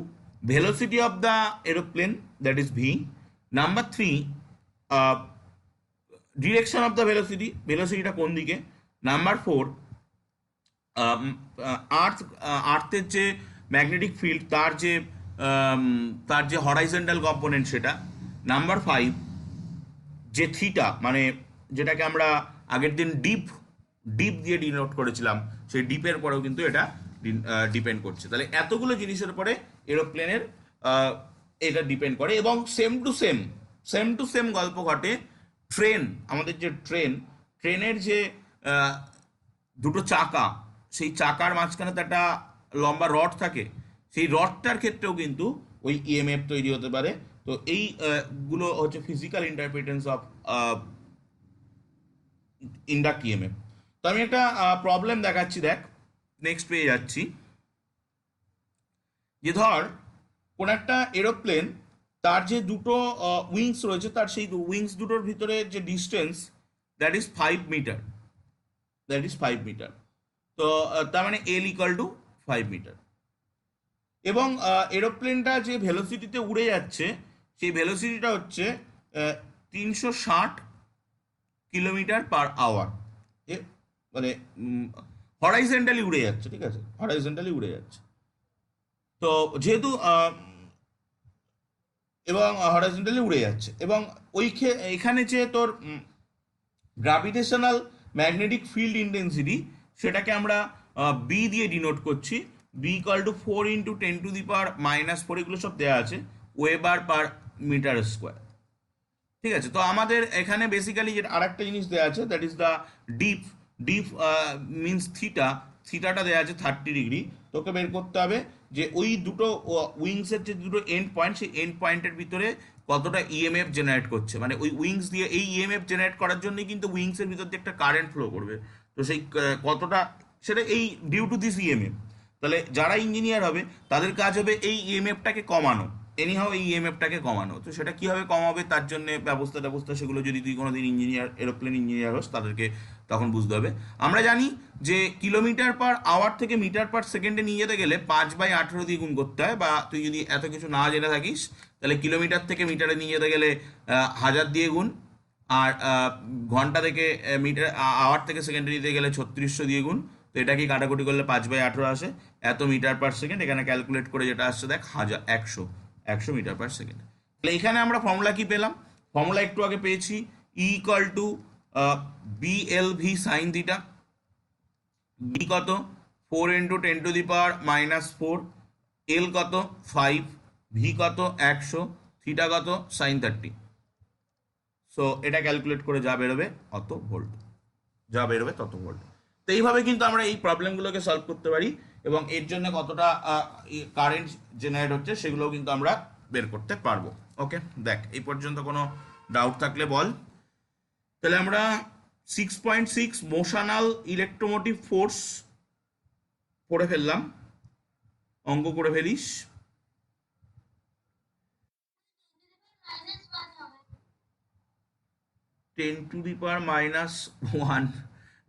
velocity of the aeroplane, that is V. Number 3, direction of the velocity, velocity-টা কোন দিকে। Number 4, আর্থের যে ম্যাগনেটিক ফিল্ড, তার যে হরাইজন্টাল কম্পোনেন্ট সেটা। নাম্বার 5, যে থিটা, মানে যেটাকে আমরা আগের দিন ডিপ দিয়ে ডিনোট করেছিলাম, সেই ডিপের পরেও কিন্তু এটা ডিপেন্ড করছে। তাহলে এতগুলো জিনিসের উপরে এরোপ্লেনের এটা ডিপেন্ড করে। এবং সেম টু সেম গল্প ঘটে ট্রেন, আমাদের যে ট্রেনের যে আহ, দুটো চাকা, সেই চাকার মাঝখানে তো একটা লম্বা রড থাকে, সেই রডটার ক্ষেত্রেও কিন্তু ওই ইএমএফ তৈরি হতে পারে। তো এই গুলো হচ্ছে ফিজিক্যাল ইন্টারপ্রিটেন্স অফ ইন্ডাক্ট ইএমএফ। তো আমি একটা প্রবলেম দেখাচ্ছি, দেখ নেক্সট পেয়ে যাচ্ছি। যে ধর কোন একটা এরোপ্লেন, তার যে দুটো উইংস রয়েছে, তার সেই উইংস দুটোর ভিতরে যে distance, that is 5 metre, that is 5 metre. তো তার মানে L = 5 মিটার। এবং এরোপ্লেনটা যে ভেলোসিটিতে উড়ে যাচ্ছে, সেই ভেলোসিটিটা হচ্ছে 360 কিলোমিটার পার আওয়ার। মানে হরাইজেন্টালি উড়ে যাচ্ছে, ঠিক আছে, হরাইজেন্টালি উড়ে যাচ্ছে। তো যেহেতু এবং হরাইজন্টালি উড়ে যাচ্ছে, এবং এখানে যে তোর গ্রাভিটেশনাল ম্যাগনেটিক ফিল্ড ইন্টেন্সিটি, সেটাকে আমরা বি দিয়ে ডিনোট করছি। B = 4 × 10⁻⁴, এগুলো সব দেওয়া আছে, ওয়েবার/মিটার স্কোয়ার। ঠিক আছে, তো আমাদের এখানে বেসিক্যালি যেটা আরেকটা জিনিস দেওয়া আছে, that is the dip. Dip means থিটাটা দেওয়া আছে 30 ডিগ্রি। তোকে বের করতে হবে যে ওই দুটো উইংসের যে দুটো এন্ড পয়েন্ট, সেই এন্ড পয়েন্টের ভিতরে কতটা ইএমএফ জেনারেট করছে। মানে ওই উইংস দিয়ে এই ইএমএফ জেনারেট করার জন্যই কিন্তু উইংসের ভিতর দিয়ে একটা কারেন্ট ফ্লো করবে। তো সেই কতটা, সেটা এই ডিউ টু দিস ইএমএফ। তাহলে যারা ইঞ্জিনিয়ার হবে তাদের কাজ হবে এই ইএমএফটাকে কমানো, এনিহাও এই ইএমএফটাকে কমানো। তো সেটা কিভাবে কমাবে, তার জন্য ব্যবস্থা সেগুলো যদি তুই কোনোদিন এরোপ্লেন ইঞ্জিনিয়ার হোস, তাদেরকে তখন বুঝতে হবে। আমরা জানি যে কিলোমিটার/আওয়ার থেকে মিটার/সেকেন্ডে নিয়ে যেতে গেলে 5/18 দিয়ে গুণ করতে হয়। বা তুই যদি এত কিছু না জেনে থাকিস, তাহলে কিলোমিটার থেকে মিটারে নিয়ে যেতে গেলে 1000 দিয়ে গুণ। আর ঘন্টা থেকে আওয়ার থেকে সেকেন্ডে নিতে গেলে 3600 দিয়ে গুণ। তো এটাকে কাটাকুটি করলে 5/18 আসে। এত মিটার/সেকেন্ড, এখানে ক্যালকুলেট করে যেটা আসছে দেখ, 100 মিটার/সেকেন্ড। তাহলে এখানে আমরা ফর্মুলা কি পেলাম? ফর্মুলা একটু আগে পেয়েছি, E = BLV sine theta. B কত? 4 × 10⁻⁴। এল কত? 5। ভি কত? 100। থিটা কত? sin 30। সো এটা ক্যালকুলেট করে যা বেরোবে অত ভোল্ট, যা বেরোবে তত ভোল্ট। তো এইভাবে কিন্তু আমরা এই প্রবলেমগুলোকে সলভ করতে পারি, এবং এর জন্য কতটা কারেন্ট জেনারেট হচ্ছে সেগুলোও কিন্তু আমরা বের করতে পারবো। ওকে, দেখ এই পর্যন্ত কোনো ডাউট থাকলে বল। তাহলে আমরা 6.6 মোশনাল ইলেকট্রোমোটিভ ফোর্স পড়ে ফেললাম, অঙ্ক করে ফেলিস। 10⁻⁻1,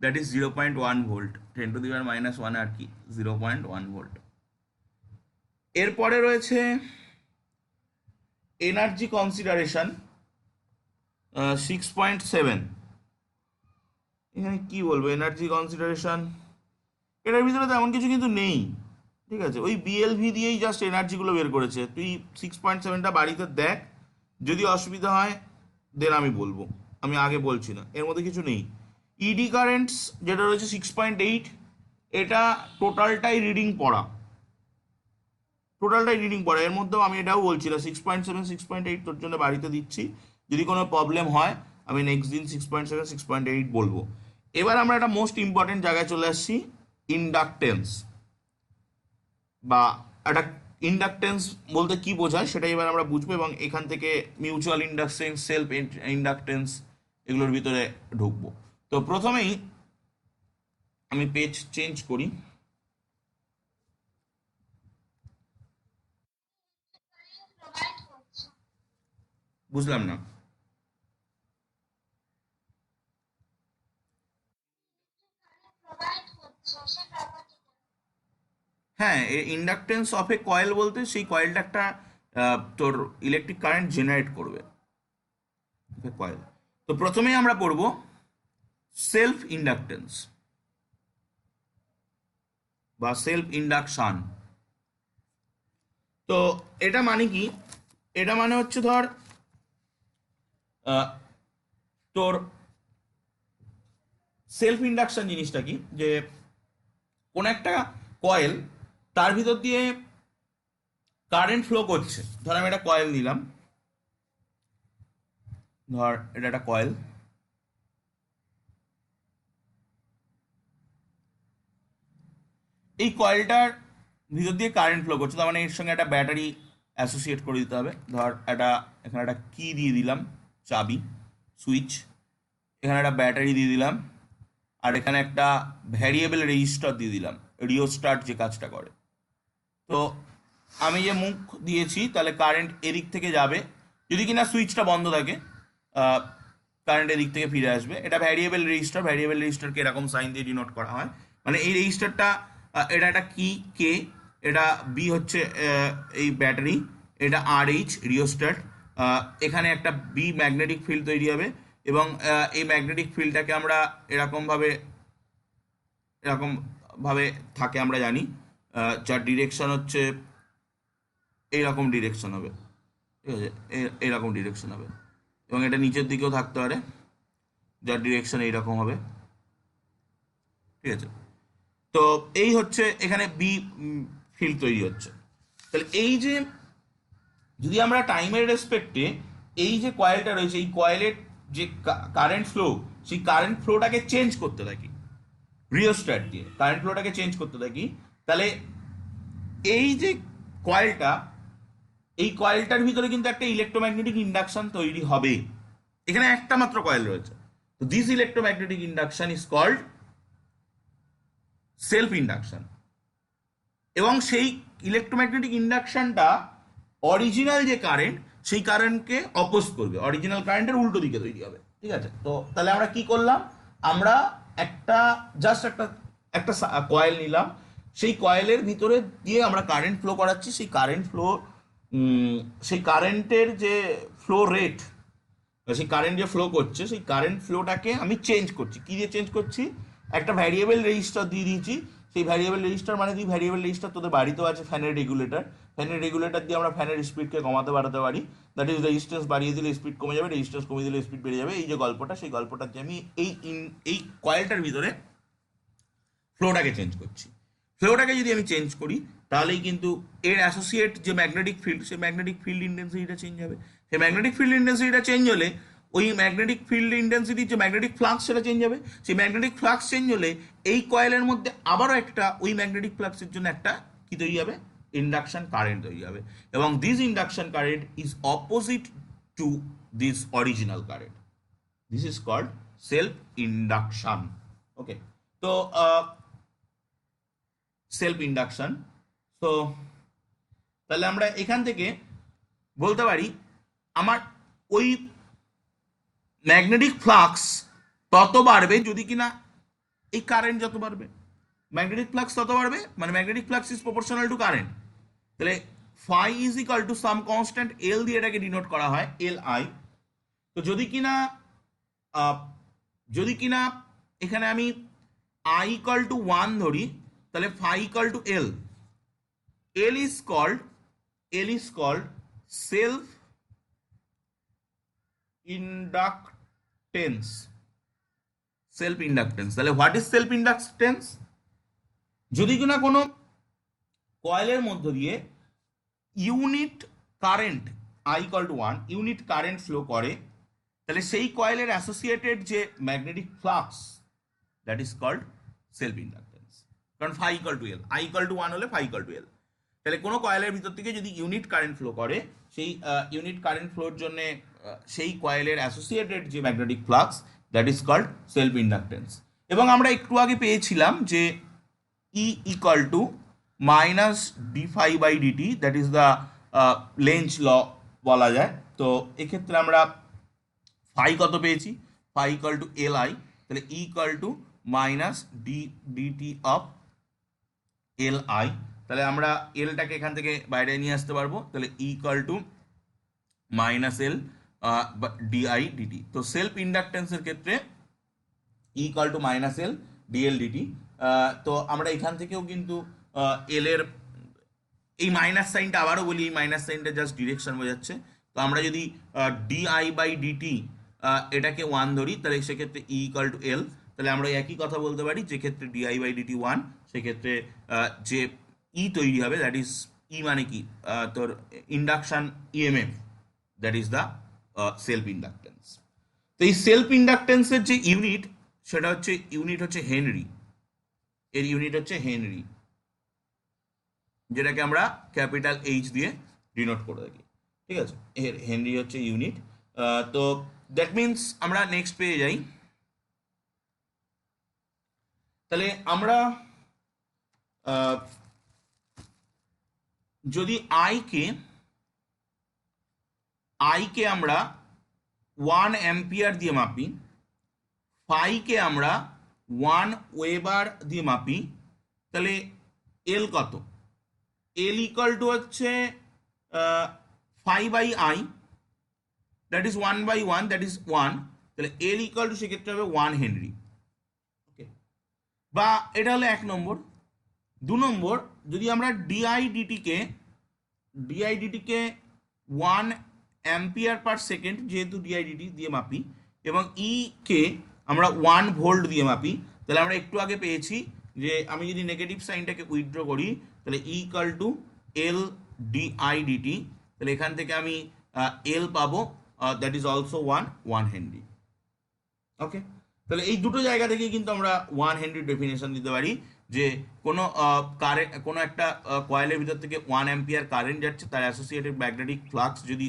দ্যাট ইজ 0.1 ভোল্ট। 10⁻⁻1 আর কি, 0.1 ভোল্ট। এরপরে রয়েছে এনার্জি কনসিডারেশন 6.7। এখানে কি বলবো, এনার্জি কনসিডারেশন এটার ভিতরে তেমন কিছু কিন্তু নেই। ঠিক আছে, ওই বিএলভি দিয়েই জাস্ট এনার্জিগুলো বের করেছে। তুই 6.7টা বাড়িতে দেখ, যদি অসুবিধা হয় দেন আমি বলবো, আমি আগে বলছি না, এর মধ্যে কিছু নেই। ইডি কারেন্টস যেটা রয়েছে 6.8, এটা টোটালটাই রিডিং পড়া, এর মধ্যেও আমি এটাও বলছি না, 6.7 6.8 তোর জন্য বাড়িতে দিচ্ছি। যদি কোনো প্রবলেম হয় আমি নেক্সট দিন 6.7 6.8 বলবো। এবার আমরা একটা মোস্ট ইম্পর্টেন্ট জায়গায় চলে আসছি, ইন্ডাকটেন্স। বা একটা ইন্ডাকটেন্স বলতে কি বোঝায় সেটাই এবার আমরা বুঝবো, এবং এখান থেকে মিউচুয়াল ইন্ডাকটেন্স, সেলফ ইন্ডাকটেন্স, এগুলোর ভিতরে ঢুকবো। তো প্রথমেই আমি পেজ চেঞ্জ করি। বুঝলাম না। হ্যাঁ, ইন্ডাকটেন্স অফ এ কয়েল বলতে সেই কয়েলটা একটা তোর ইলেকট্রিক কারেন্ট জেনারেট করবে, কয়েল। তো প্রথমেই আমরা পড়বো সেলফ ইন্ডাকটেন্স বা সেলফ ইন্ডাকশন। তো এটা মানে কি? এটা মানে হচ্ছে ধর তোর সেলফ ইন্ডাকশন জিনিসটা কি, যে কোন একটা কয়েল, তার ভিতর দিয়ে কারেন্ট ফ্লো করছে। ধর আমি একটা কয়েল নিলাম, ধর এটা একটা কয়েল, এই কয়েলটার ভিতর দিয়ে কারেন্ট ফ্লো করছে, তার মানে এর সঙ্গে একটা ব্যাটারি অ্যাসোসিয়েট করে দিতে হবে। ধর একটা এখানে একটা কি দিয়ে দিলাম, চাবি, সুইচ, এখানে একটা ব্যাটারি দিয়ে দিলাম, আর এখানে একটা ভ্যারিয়েবল রেজিস্টার দিয়ে দিলাম, রিওস্টার্ট যে কাজটা করে। তো আমি যে মুখ দিয়েছি তাহলে কারেন্ট এদিক থেকে যাবে, যদি কিনা সুইচটা বন্ধ থাকে কারেন্ট এদিক থেকে ফিরে আসবে। এটা ভ্যারিয়েবল রেজিস্টার, ভ্যারিয়েবল রেজিস্টারকে এরকম সাইন দিয়ে ডিনোট করা হয়। মানে এই রেজিস্টারটা, এটা একটা কি কে, এটা বি হচ্ছে এই ব্যাটারি, এটা আর এইচ রিওস্ট্যাট, এখানে একটা বি ম্যাগনেটিক ফিল্ড তৈরি হবে, এবং এই ম্যাগনেটিক ফিল্ডটাকে আমরা এরকম ভাবে থাকে আমরা জানি, যার ডিরেকশন হচ্ছে এইরকম ডিরেকশন হবে, ঠিক আছে, এইরকম ডিরেকশন হবে, এবং এটা নিচের দিকেও থাকতে পারে যার ডিরেকশন এইরকম হবে, ঠিক আছে। তো এই হচ্ছে এখানে বি ফিল্ড তৈরি হচ্ছে। তাহলে এই যে যদি আমরা টাইমের রেসপেক্টে এই যে কয়েলটা রয়েছে, এই কয়েলের যে কারেন্ট ফ্লো, সেই কারেন্ট ফ্লোটাকে চেঞ্জ করতে থাকি রিওস্ট্যাট দিয়ে, কারেন্ট ফ্লোটাকে চেঞ্জ করতে থাকি, তাহলে এই যে কয়েলটা, এই কয়েলটার ভিতরে কিন্তু একটা ইলেকট্রোম্যাগনেটিক ইন্ডাকশন তৈরি হবে। এখানে একটা মাত্র কয়েল রয়েছে, তো this electromagnetic induction is called self induction. এবং সেই ইলেকট্রোম্যাগনেটিক ইন্ডাকশনটা অরিজিনাল যে কারেন্ট, সেই কারেন্টকে অপোজ করবে, অরিজিনাল কারেন্টের উল্টো দিকে তৈরি হবে, ঠিক আছে। তো তাহলে আমরা কি করলাম, আমরা একটা জাস্ট একটা একটা কয়েল নিলাম, সেই কয়েলের ভিতরে দিয়ে আমরা কারেন্ট ফ্লো করাচ্ছি, সেই কারেন্ট ফ্লো, সেই কারেন্টের যে ফ্লো রেট, সেই কারেন্ট যে ফ্লো করছে, সেই কারেন্ট ফ্লোটাকে আমি চেঞ্জ করছি। কী দিয়ে চেঞ্জ করছি, একটা ভ্যারিয়েবল রেজিস্টার দিয়ে দিয়েছি। সেই ভ্যারিয়েবল রেজিস্টার মানে কি, ভ্যারিয়েবল রেজিস্টার তোদের বাড়িতেও আছে, ফ্যানের রেগুলেটর, ফ্যানের রেগুলেটর দিয়ে আমরা ফ্যানের স্পিডকে কমাতে বাড়াতে পারি। দ্যাট ইজ রেজিস্ট্যান্স বাড়িয়ে দিলে স্পিড কমে যাবে, রেজিস্ট্যান্স কমিয়ে দিলে স্পিড বেড়ে যাবে। এই যে গল্পটা, সেই গল্পটা দিয়ে আমি এই কয়েলটার ভিতরে ফ্লোটাকে চেঞ্জ করছি। ফ্লোটাকে যদি আমি চেঞ্জ করি তাহলেই কিন্তু এর অ্যাসোসিয়েট যে ম্যাগনেটিক ফিল্ড, সেই ম্যাগনেটিক ফিল্ড ইন্টেন্সিটিটা চেঞ্জ হবে। সেই ম্যাগনেটিক ফিল্ড ইন্টেন্সিটিটা চেঞ্জ হলে ওই ম্যাগনেটিক ফিল্ড ইন্টেন্সিটির যে ম্যাগনেটিক ফ্লাক্স, সেটা চেঞ্জ হবে। সেই ম্যাগনেটিক ফ্লাক্স চেঞ্জ হলে এই কয়েলের মধ্যে আবারও একটা ওই ম্যাগনেটিক ফ্লাক্সের জন্য একটা কি তৈরি হবে, ইন্ডাকশন কারেন্ট তৈরি হবে। এবং this induction current is opposite to this original current. This is called self induction. Okay, তো সেলফ ইন্ডাকশন। তো তাহলে আমরা এখান থেকে বলতে পারি আমার ওই ম্যাগনেটিক ফ্লাক্স তত বাড়বে যদি কিনা এই কারেন্ট যত বাড়বে, ম্যাগনেটিক ফ্লাক্স তত বাড়বে, মানে magnetic flux is proportional to current. তাহলে phi is equal to some constant L দিয়ে এটাকে ডিনোট করা হয়, এল আই। তো যদি কিনা এখানে আমি আই ইকাল টু 1 ধরি, তাহলে phi equal to L. L is called self inductance. Self inductance, তাহলে হোয়াট ইজ সেলফ ইন্ডাকটেন্স? যদি কিনা কোনো কয়েলের মধ্য দিয়ে unit current I equal to 1 unit current flow করে, তাহলে সেই কয়েলের অ্যাসোসিয়েটেড যে magnetic flux, that is called self inductance. কারণ phi equal to L, I equal to 1 হলে ফাই ইকাল টু এল। তাহলে কোনো কয়েলের ভিতর থেকে যদি ইউনিট কারেন্ট ফ্লো করে, সেই ইউনিট কারেন্ট ফ্লোর জন্য সেই কয়েলের অ্যাসোসিয়েটেড যে magnetic flux, that is called self inductance. এবং আমরা একটু আগে পেয়েছিলাম যে E equal to minus d phi by DT, that is the Lenz law বলা যায়। তো এক্ষেত্রে আমরা ফাই কত পেয়েছি, phi equal to L I, তাহলে E equal to minus d dt of L I. তাহলে আমরা এলটাকে এখান থেকে বাইরে নিয়ে আসতে পারবো, তাহলে E equal to minus L dI dt. তো সেলফ ইন্ডাকটেন্সের ক্ষেত্রে E equal to minus L dL dt. তো আমরা এখান থেকেও কিন্তু এল এর এই মাইনাস সাইনটা, আবারও বলি, এই মাইনাস সাইনটা জাস্ট ডিরেকশন বোঝাচ্ছে। তো আমরা যদি ডিআই বাই ডিটি এটাকে 1 ধরি, তাহলে সেক্ষেত্রে ই ইকাল টু এল, তাহলে আমরা একই কথা বলতে পারি, যে ক্ষেত্রে ডিআই বাই ডিটি 1, সেক্ষেত্রে যে ই তৈরি হবে, দ্যাট ইজ ই মানে কি, তোর induction EMF, that is the self inductance. তো এই সেলফ ইন্ডাকটেন্সের যে ইউনিট, সেটা হচ্ছে ইউনিট হচ্ছে হেনরি। এর ইউনিট হচ্ছে হেনরি, যেটাকে আমরা ক্যাপিটাল এইচ দিয়ে ডিনোট করে থাকি, ঠিক আছে। এর হেনরি হচ্ছে ইউনিট। তো দ্যাট মিনস আমরা নেক্সট পেয়ে যাই। তাহলে আমরা যদি আইকে আমরা 1 অ্যাম্পিয়ার দিয়ে মাপি, ফাইকে আমরা 1 ওয়েবার দিয়ে মাপি, তাহলে এল কত? এল ইকাল টু হচ্ছে 5/I, that is 1/1, that is 1। তাহলে এল ইকাল টু সেক্ষেত্রে হবে 1 হেনরি, ওকে। বা এটা হলো 1 নম্বর। 2 নম্বর, যদি আমরা ডিআইডিটিকে 1 অ্যাম্পিয়ার পার সেকেন্ড, যেহেতু ডিআইডিটি দিয়ে মাপি, এবং ই কে আমরা 1 ভোল্ট দিয়ে মাপি, তাহলে আমরা একটু আগে পেয়েছি যে আমি যদি নেগেটিভ সাইনটাকে উইথড্র করি, তাহলে E equal to L DIDT, তাহলে এখান থেকে আমি এল পাবো, দ্যাট ইজ অলসো 1 হেনরি, ওকে। তাহলে এই দুটো জায়গা থেকে কিন্তু আমরা 1 হেনরি ডেফিনেশন দিতে পারি, যে কোনো কারেন্ট, কোনো একটা কয়েলের ভিতর থেকে 1 অ্যাম্পিয়ার কারেন্ট যাচ্ছে, তার অ্যাসোসিয়েটেড ম্যাগনেটিক ফ্লাক্স যদি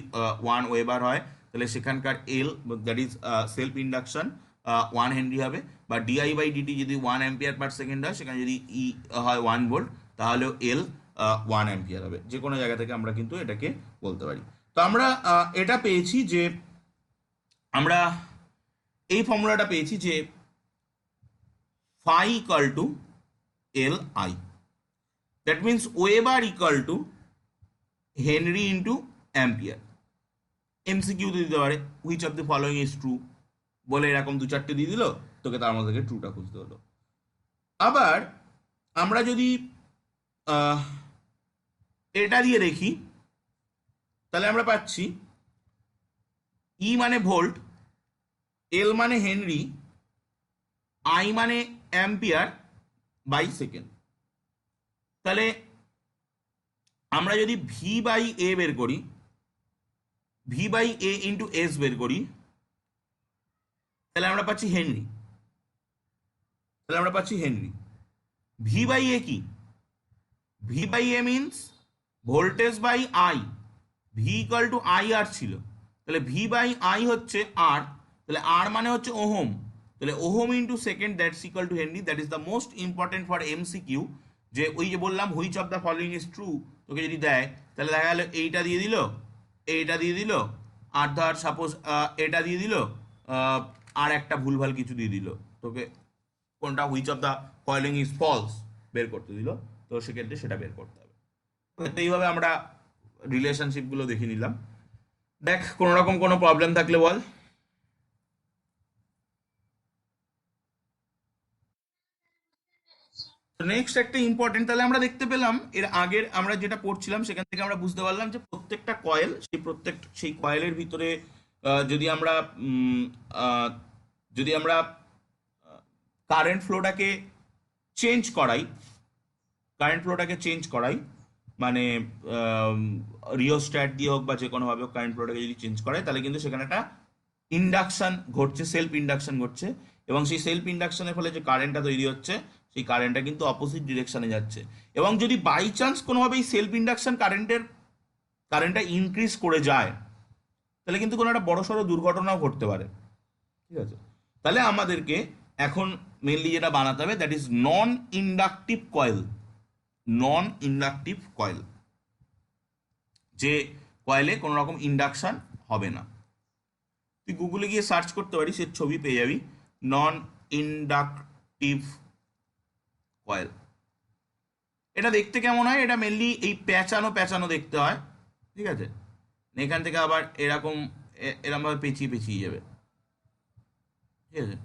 1 ওয়েবার হয়, তাহলে সেখানকার L, that is self induction, 1 henry হবে। বা ডিআই বাই ডিটি যদি 1 অ্যাম্পিয়ার পার সেকেন্ড হয়, সেখানে যদি ই হয় 1 ভোল্ট, তাহলেও এল 1 অ্যাম্পিয়ার হবে। যে কোনো জায়গা থেকে আমরা কিন্তু এটাকে বলতে পারি। তো আমরা এটা পেয়েছি যে, আমরা এই ফর্মুলাটা পেয়েছি যে phi equal to Li. That means Weber equal to Henry into Ampere. MCQ দিতে পারে, which of the following is true বলে এরকম 2-4টে দিয়ে দিল, তোকে তার মধ্যে থেকে ট্রুটা খুঁজতে হলো। আবার আমরা যদি এটা দিয়ে দেখি, তাহলে আমরা পাচ্ছি ই মানে ভোল্ট, এল মানে হেনরি, আই মানে অ্যাম্পিয়ার বাই সেকেন্ড। তাহলে আমরা যদি ভি বাই এ বের করি, V by A into S বের করি, তাহলে আমরা পাচ্ছি হেনরি। ভি বাই এ কি? V by A means voltage by I, V equal to I R ছিল, তাহলে ভি বাই আই হচ্ছে আর, তাহলে আর মানে হচ্ছে ওহম, তাহলে ohm into second, that's equal two Henry. That is the most important for MCQ, যে ওই যে বললাম which of the following is true, তোকে যদি দেয়, তাহলে দেখা গেল এইটা দিয়ে দিল, এইটা দিয়ে দিল, আর ধর সাপোজ এটা দিয়ে দিল, আর একটা ভুলভাল কিছু দিয়ে দিল, তোকে কোনটা which of the following is false বের করতে দিল, তো সেক্ষেত্রে সেটা বের করতে হবে। তো এইভাবে আমরা রিলেশনশিপগুলো দেখে নিলাম। দেখ, কোনো রকম কোনো প্রবলেম থাকলে বল। নেক্সট একটা ইম্পর্টেন্ট, তাহলে আমরা দেখতে পেলাম এর আগের আমরা যেটা পড়ছিলাম সেখান থেকে আমরা বুঝতে পারলাম যে প্রত্যেকটা কয়েল, সেই কয়েলের ভিতরে যদি আমরা কারেন্ট ফ্লোটাকে চেঞ্জ করাই, মানে রিওস্ট্যাট দিয়ে হোক বা যে কোনোভাবে কারেন্ট ফ্লোটাকে যদি চেঞ্জ করাই, তাহলে কিন্তু সেখানে একটা ইন্ডাকশন ঘটছে, সেলফ ইন্ডাকশন ঘটছে, এবং সেই সেলফ ইন্ডাকশনের ফলে যে কারেন্টটা তৈরি হচ্ছে, সেই কারেন্টটা কিন্তু অপোজিট ডিরেকশনে যাচ্ছে। এবং যদি বাই চান্স কোনোভাবে এই সেলফ ইন্ডাকশন কারেন্টটা ইনক্রিজ করে যায়, তাহলে কিন্তু কোনো একটা বড়সড় দুর্ঘটনাও ঘটতে পারে, ঠিক আছে। তাহলে আমাদেরকে এখন মেনলি যেটা বানাতে হবে, that is non inductive coil, যে কয়েলে কোনো রকম ইন্ডাকশন হবে না। তুই গুগলে গিয়ে সার্চ করতে পারিস, এর ছবি পেয়ে যাবি, নন ইন্ডাকটিভ কয়েল। এটা দেখতে কেমন হয়? এটা মেনলি এই প্যাঁচানো দেখতে হয়, ঠিক আছে। এখান থেকে আবার এরকমভাবে পেঁচিয়ে যাবে, ঠিক আছে।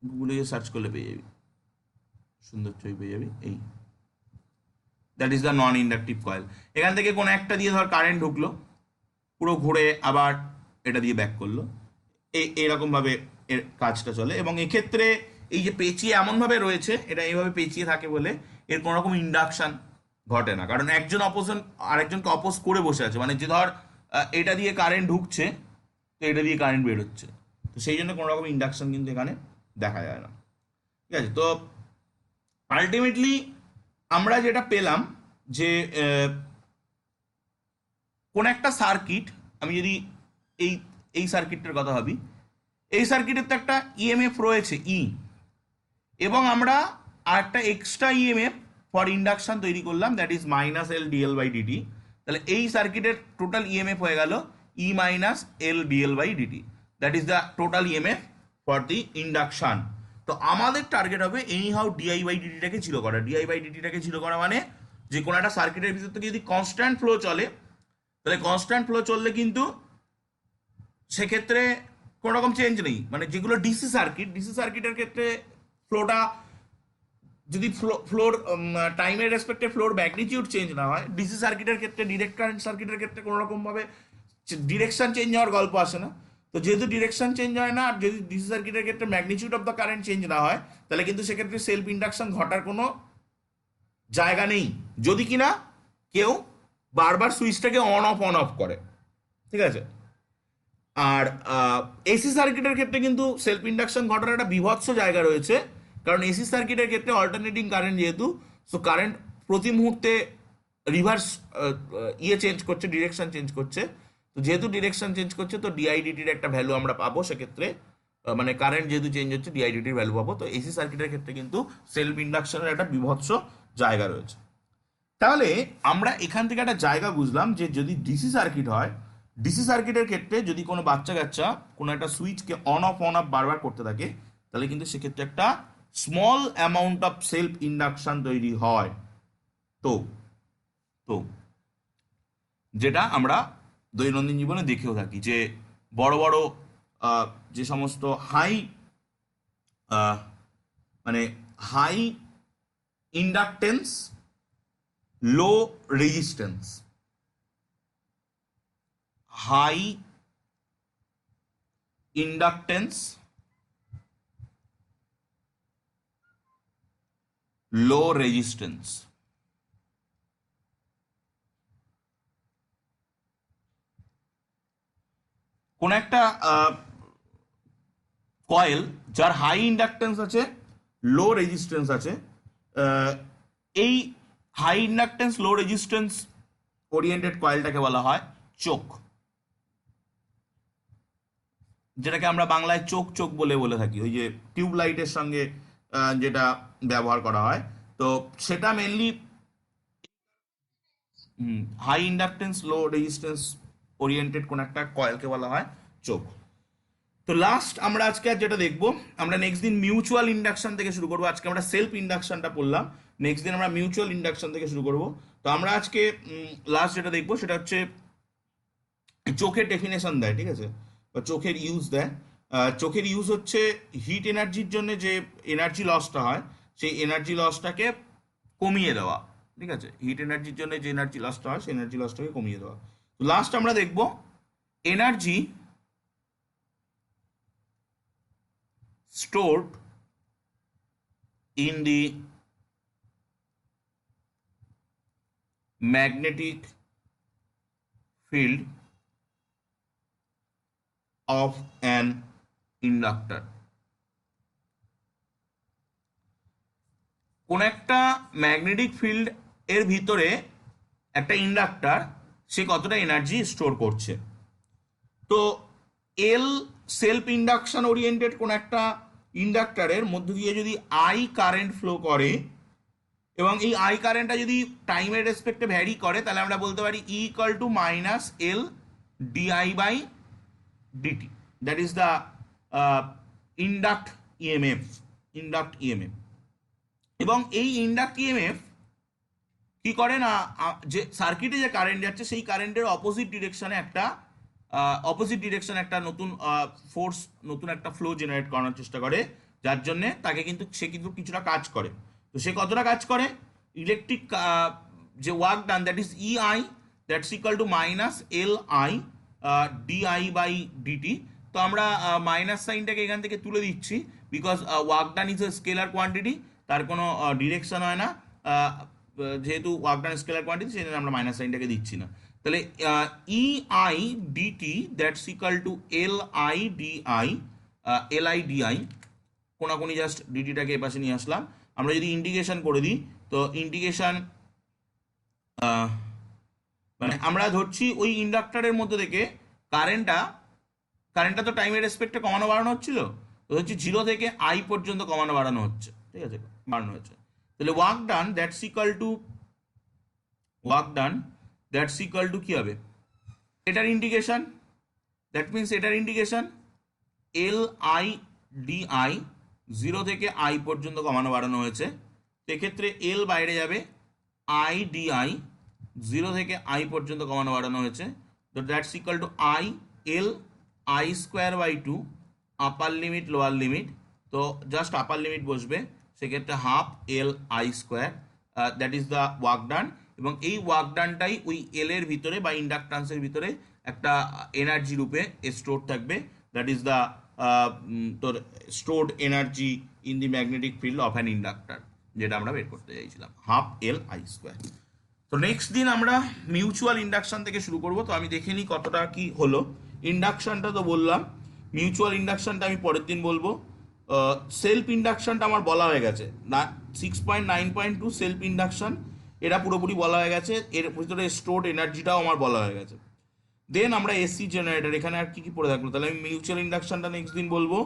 গুগলে গিয়ে সার্চ করলে পেয়ে যাবি, সুন্দর ছবি পেয়ে যাবি। এই that is the non inductive coil. এখান থেকে কোনো একটা দিয়ে ধর কারেন্ট ঢুকলো, পুরো ঘুরে আবার এটা দিয়ে ব্যাক করলো, এরকমভাবে এর কাজটা চলে। এবং এক্ষেত্রে এই যে পেঁচিয়ে এমনভাবে রয়েছে, এটা এইভাবে পেঁচিয়ে থাকে বলে এর কোনো রকম ইন্ডাকশন ঘটে না, কারণ একজন অপোজন আরেকজনকে অপোজ করে বসে আছে, মানে যে ধর এটা দিয়ে কারেন্ট ঢুকছে, তো এটা দিয়ে কারেন্ট বেরোচ্ছে, তো সেই জন্য কোনো রকম ইন্ডাকশন কিন্তু এখানে দেখা যায় না। ঠিক আছে, তো আলটিমেটলি আমরা যেটা পেলাম যে কোন একটা সার্কিট, আমি যদি এই এই সার্কিটটার কথা ভাবি, এই সার্কিটের তো একটা ইএমএফ রয়েছে ই, এবং আমরা আর একটা এক্সট্রা ইএমএফ ফর ইন্ডাকশন তৈরি করলাম, that is minus L dL by DT. তাহলে এই সার্কিটের টোটাল ইএমএফ হয়ে গেল E minus L dL by DT, that is the total EMF for the induction. তো আমাদের টার্গেট হবে এনি হাউ ডিআই বাই ডিটিটাকে জিরো করা। ডিআই বাই ডিটিটাকে জিরো করা মানে যে কোনো একটা সার্কিটের ভিতর থেকে যদি কনস্ট্যান্ট ফ্লো চলে, তাহলে কনস্ট্যান্ট ফ্লো চললে কিন্তু সেক্ষেত্রে কোনো রকম চেঞ্জ নেই, মানে যেগুলো ডিসি সার্কিট, ডিসি সার্কিটের ক্ষেত্রে ফ্লোটা যদি ফ্লোর টাইমের রেসপেক্টে ফ্লোর ম্যাগনিটিউড চেঞ্জ না হয়, ডিসি সার্কিটের ক্ষেত্রে, ডিরেক্ট কারেন্ট সার্কিটের ক্ষেত্রে কোনো রকমভাবে ডিরেকশন চেঞ্জ হওয়ার গল্প আসে না। তো যেহেতু ডিরেকশন চেঞ্জ হয় না, আর যদি ডিসি সার্কিটের ক্ষেত্রে magnitude of the current change না হয়, তাহলে কিন্তু সেক্ষেত্রে সেলফ ইন্ডাকশন ঘটার কোনো জায়গা নেই, যদি কিনা কেউ বারবার সুইচটাকে অন অফ করে। ঠিক আছে, আর এসি সার্কিটের ক্ষেত্রে কিন্তু সেলফ ইন্ডাকশন ঘটার একটা বিভৎস জায়গা রয়েছে, কারণ এসি সার্কিটের ক্ষেত্রে অল্টারনেটিং কারেন্ট যেহেতু, সো কারেন্ট প্রতি মুহূর্তে রিভার্স ইয়ে চেঞ্জ করছে, ডিরেকশন চেঞ্জ করছে। তো যেহেতু ডিরেকশন চেঞ্জ করছে, তো ডিআইডিটির একটা ভ্যালু আমরা পাবো সেক্ষেত্রে, মানে কারেন্ট যেহেতু চেঞ্জ হচ্ছে ডিআইডিটির ভ্যালু পাবো। তো এসি সার্কিটের ক্ষেত্রে কিন্তু সেলফ ইন্ডাকশনের একটা বিভৎস জায়গা রয়েছে। তাহলে আমরা এখান থেকে একটা জায়গা বুঝলাম যে যদি ডিসি সার্কিট হয়, ডিসি সার্কিটের ক্ষেত্রে যদি কোনো বাচ্চা কাচ্চা কোনো একটা সুইচকে অন অফ বারবার করতে থাকে, তাহলে কিন্তু সেক্ষেত্রে একটা small amount of self induction তৈরি হয়। তো তো যেটা আমরা দৈনন্দিন জীবনে দেখেও থাকি, যে বড় বড় যে সমস্ত মানে হাই ইন্ডাকটেন্স লো রেজিস্ট্যান্স, হাই ইন্ডাকটেন্স লো রেজিস্ট্যান্স, কোন একটা কয়েল যার হাই ইন্ডাকটেন্স আছে, লো রেজিস্ট্যান্স আছে, এই হাই ইন্ডাকটেন্স লো রেজিস্ট্যান্স ওরিয়েন্টেড কয়েলটাকে বলা হয় চোখ, যেটাকে আমরা বাংলায় চোখ চোখ বলে থাকি, ওই যে টিউব লাইটের সঙ্গে যেটা ব্যবহার করা হয়। তো সেটা মেনলি হাই ইন্ডাকটেন্স লো রেজিস্ট্যান্স ওরিয়েন্টেড কোন একটা কয়েলকে বলা হয় চোখ। তো লাস্ট আমরা আজকে আর যেটা দেখবো, আমরা নেক্সট দিন মিউচুয়াল ইন্ডাকশন থেকে শুরু করবো। আজকে আমরা সেলফ ইন্ডাকশনটা পড়লাম, নেক্সট দিন আমরা মিউচুয়াল ইন্ডাকশন থেকে শুরু করবো। তো আমরা আজকে লাস্ট যেটা দেখবো সেটা হচ্ছে চোখের ডেফিনেশন দেয়, ঠিক আছে, বা চোখের ইউজ দেয়। চোখের ইউজ হচ্ছে হিট এনার্জির জন্য যে এনার্জি লসটা হয়, সেই এনার্জি লসটাকে কমিয়ে দেওয়া। ঠিক আছে, হিট এনার্জির জন্য যে এনার্জি লসটা হয় সেই এনার্জি লসটাকে কমিয়ে দেওয়া। তো লাস্ট আমরা দেখবো energy stored in the magnetic field of an inductor। কোন একটা ম্যাগনেটিক ফিল্ড এর ভিতরে একটা ইন্ডাক্টর সে কতটা এনার্জি স্টোর করছে। তো এল সেলফ ইন্ডাকশন ওরিয়েন্টেড কোন একটা ইন্ডাক্টরের মধ্য দিয়ে যদি আই কারেন্ট ফ্লো করে, এবং এই আই কারেন্টটা যদি টাইমের রেসপেক্টে ভ্যারি করে, তাহলে আমরা বলতে পারি E equal to minus L dI by DT, that is the induct EMF, induct EMF. এবং এই ইন্ডাক্ট ইএমএফ কি করে না, যে সার্কিটে যে কারেন্ট যাচ্ছে সেই কারেন্টের অপোজিট ডিরেকশনে একটা নতুন ফোর্স, নতুন একটা ফ্লো জেনারেট করানোর চেষ্টা করে, যার জন্যে তাকে কিন্তু সে কিন্তু কিছুটা কাজ করে। তো সে কতটা কাজ করে, ইলেকট্রিক যে work done, that is EI, that's equal to minus L I dI by dt. তো আমরা মাইনাস সাইনটাকে এখান থেকে তুলে দিচ্ছি, because work done is a scalar quantity, তার কোনো ডিরেকশন হয় না। যেহেতু ওয়ার্ক ডান স্কেলার কোয়ান্টিটি, সেই জন্য আমরা মাইনাস সাইনটাকে দিচ্ছি না। তাহলে E I dt that's equal to L I d I, L I d I, কোনাকুনি জাস্ট ডিটিটাকে এপাশে নিয়ে আসলাম। আমরা যদি ইন্টিগ্রেশন করে দিই, তো ইন্টিগ্রেশন মানে আমরা ধরছি ওই ইন্ডাক্টরের মধ্যে থেকে কারেন্টটা তো টাইমের রেসপেক্টে কমানো বাড়ানো হচ্ছিল, তো হচ্ছে 0 থেকে আই পর্যন্ত কমানো বাড়ানো হচ্ছে, ঠিক আছে, বাড়ানো হচ্ছে। তাহলে ওয়ার্ক ডান কি হবে, এটার ইন্টিগ্রেশন, দ্যাট মিনস এটার integration L I d I, 0 থেকে আই পর্যন্ত কমানো বাড়ানো হয়েছে। সেক্ষেত্রে এল বাইরে যাবে, আই ডি আই 0 থেকে আই পর্যন্ত কমানো বাড়ানো হয়েছে। তো that's equal to I L I square by 2 upper limit lower limit, তো জাস্ট আপার লিমিট বসবে, সেক্ষেত্রে half L I square, that is the work done. এবং এই ওয়ার্ক ডানটাই ওই এল এর ভিতরে বা ইন্ডাকট্যান্সের ভিতরে একটা এনার্জি রূপে স্টোর থাকবে, দ্যাট ইজ দ্য তোর stored energy in the magnetic field of an inductor, যেটা আমরা বের করতে চাইছিলাম, হাফ এল আই স্কোয়ার। তো নেক্সট দিন আমরা মিউচুয়াল ইন্ডাকশন থেকে শুরু করব। তো আমি দেখে নিই কতটা কি হলো। ইন্ডাকশনটা তো বললাম, মিউচুয়াল ইন্ডাকশনটা আমি পরের দিন বলবো। সেলফ ইন্ডাকশনটা আমার বলা হয়ে গেছে না, 6.9.2 সেলফ ইন্ডাকশন, এটা পুরোপুরি বলা হয়ে গেছে, এর ভিতরে স্টোরড এনার্জিটাও আমার বলা হয়ে গেছে। দেন আমরা এসি জেনারেটর, এখানে আর কি কি পড়ে থাকলো, তাহলে আমি মিউচুয়াল ইন্ডাকশনটা নেক্সট দিন বলবো।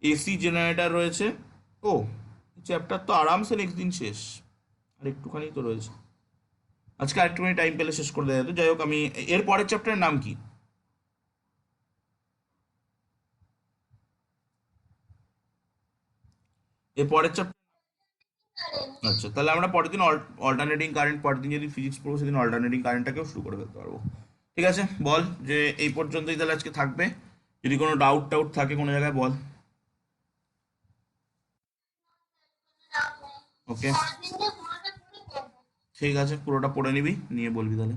এসি জেনারেটর রয়েছে, ও চ্যাপ্টার তো আরামসে নেক্সট দিন শেষ, আর একটুখানি তো রয়েছে, আজকে আরেকটুখানি টাইম পেলে শেষ করে দেওয়া যেত। যাই হোক, আমি এর পরের চ্যাপ্টারের নাম কি, এর পরের চ্যাপ্টার, আচ্ছা তাহলে আমরা পরের দিন অল্টারনেটিং কারেন্ট, পরের দিন যদি ফিজিক্স পড়বো সেদিন অল্টারনেটিং কারেন্টটাকেও শুরু করে ফেলতে পারবো। ঠিক আছে, বল যে এই পর্যন্তই তাহলে আজকে থাকবে, যদি কোনো ডাউট টাউট থাকে কোনো জায়গায় বল। ওকে, ঠিক আছে, পুরোটা পড়ে নিবি, নিয়ে বলবি তাহলে।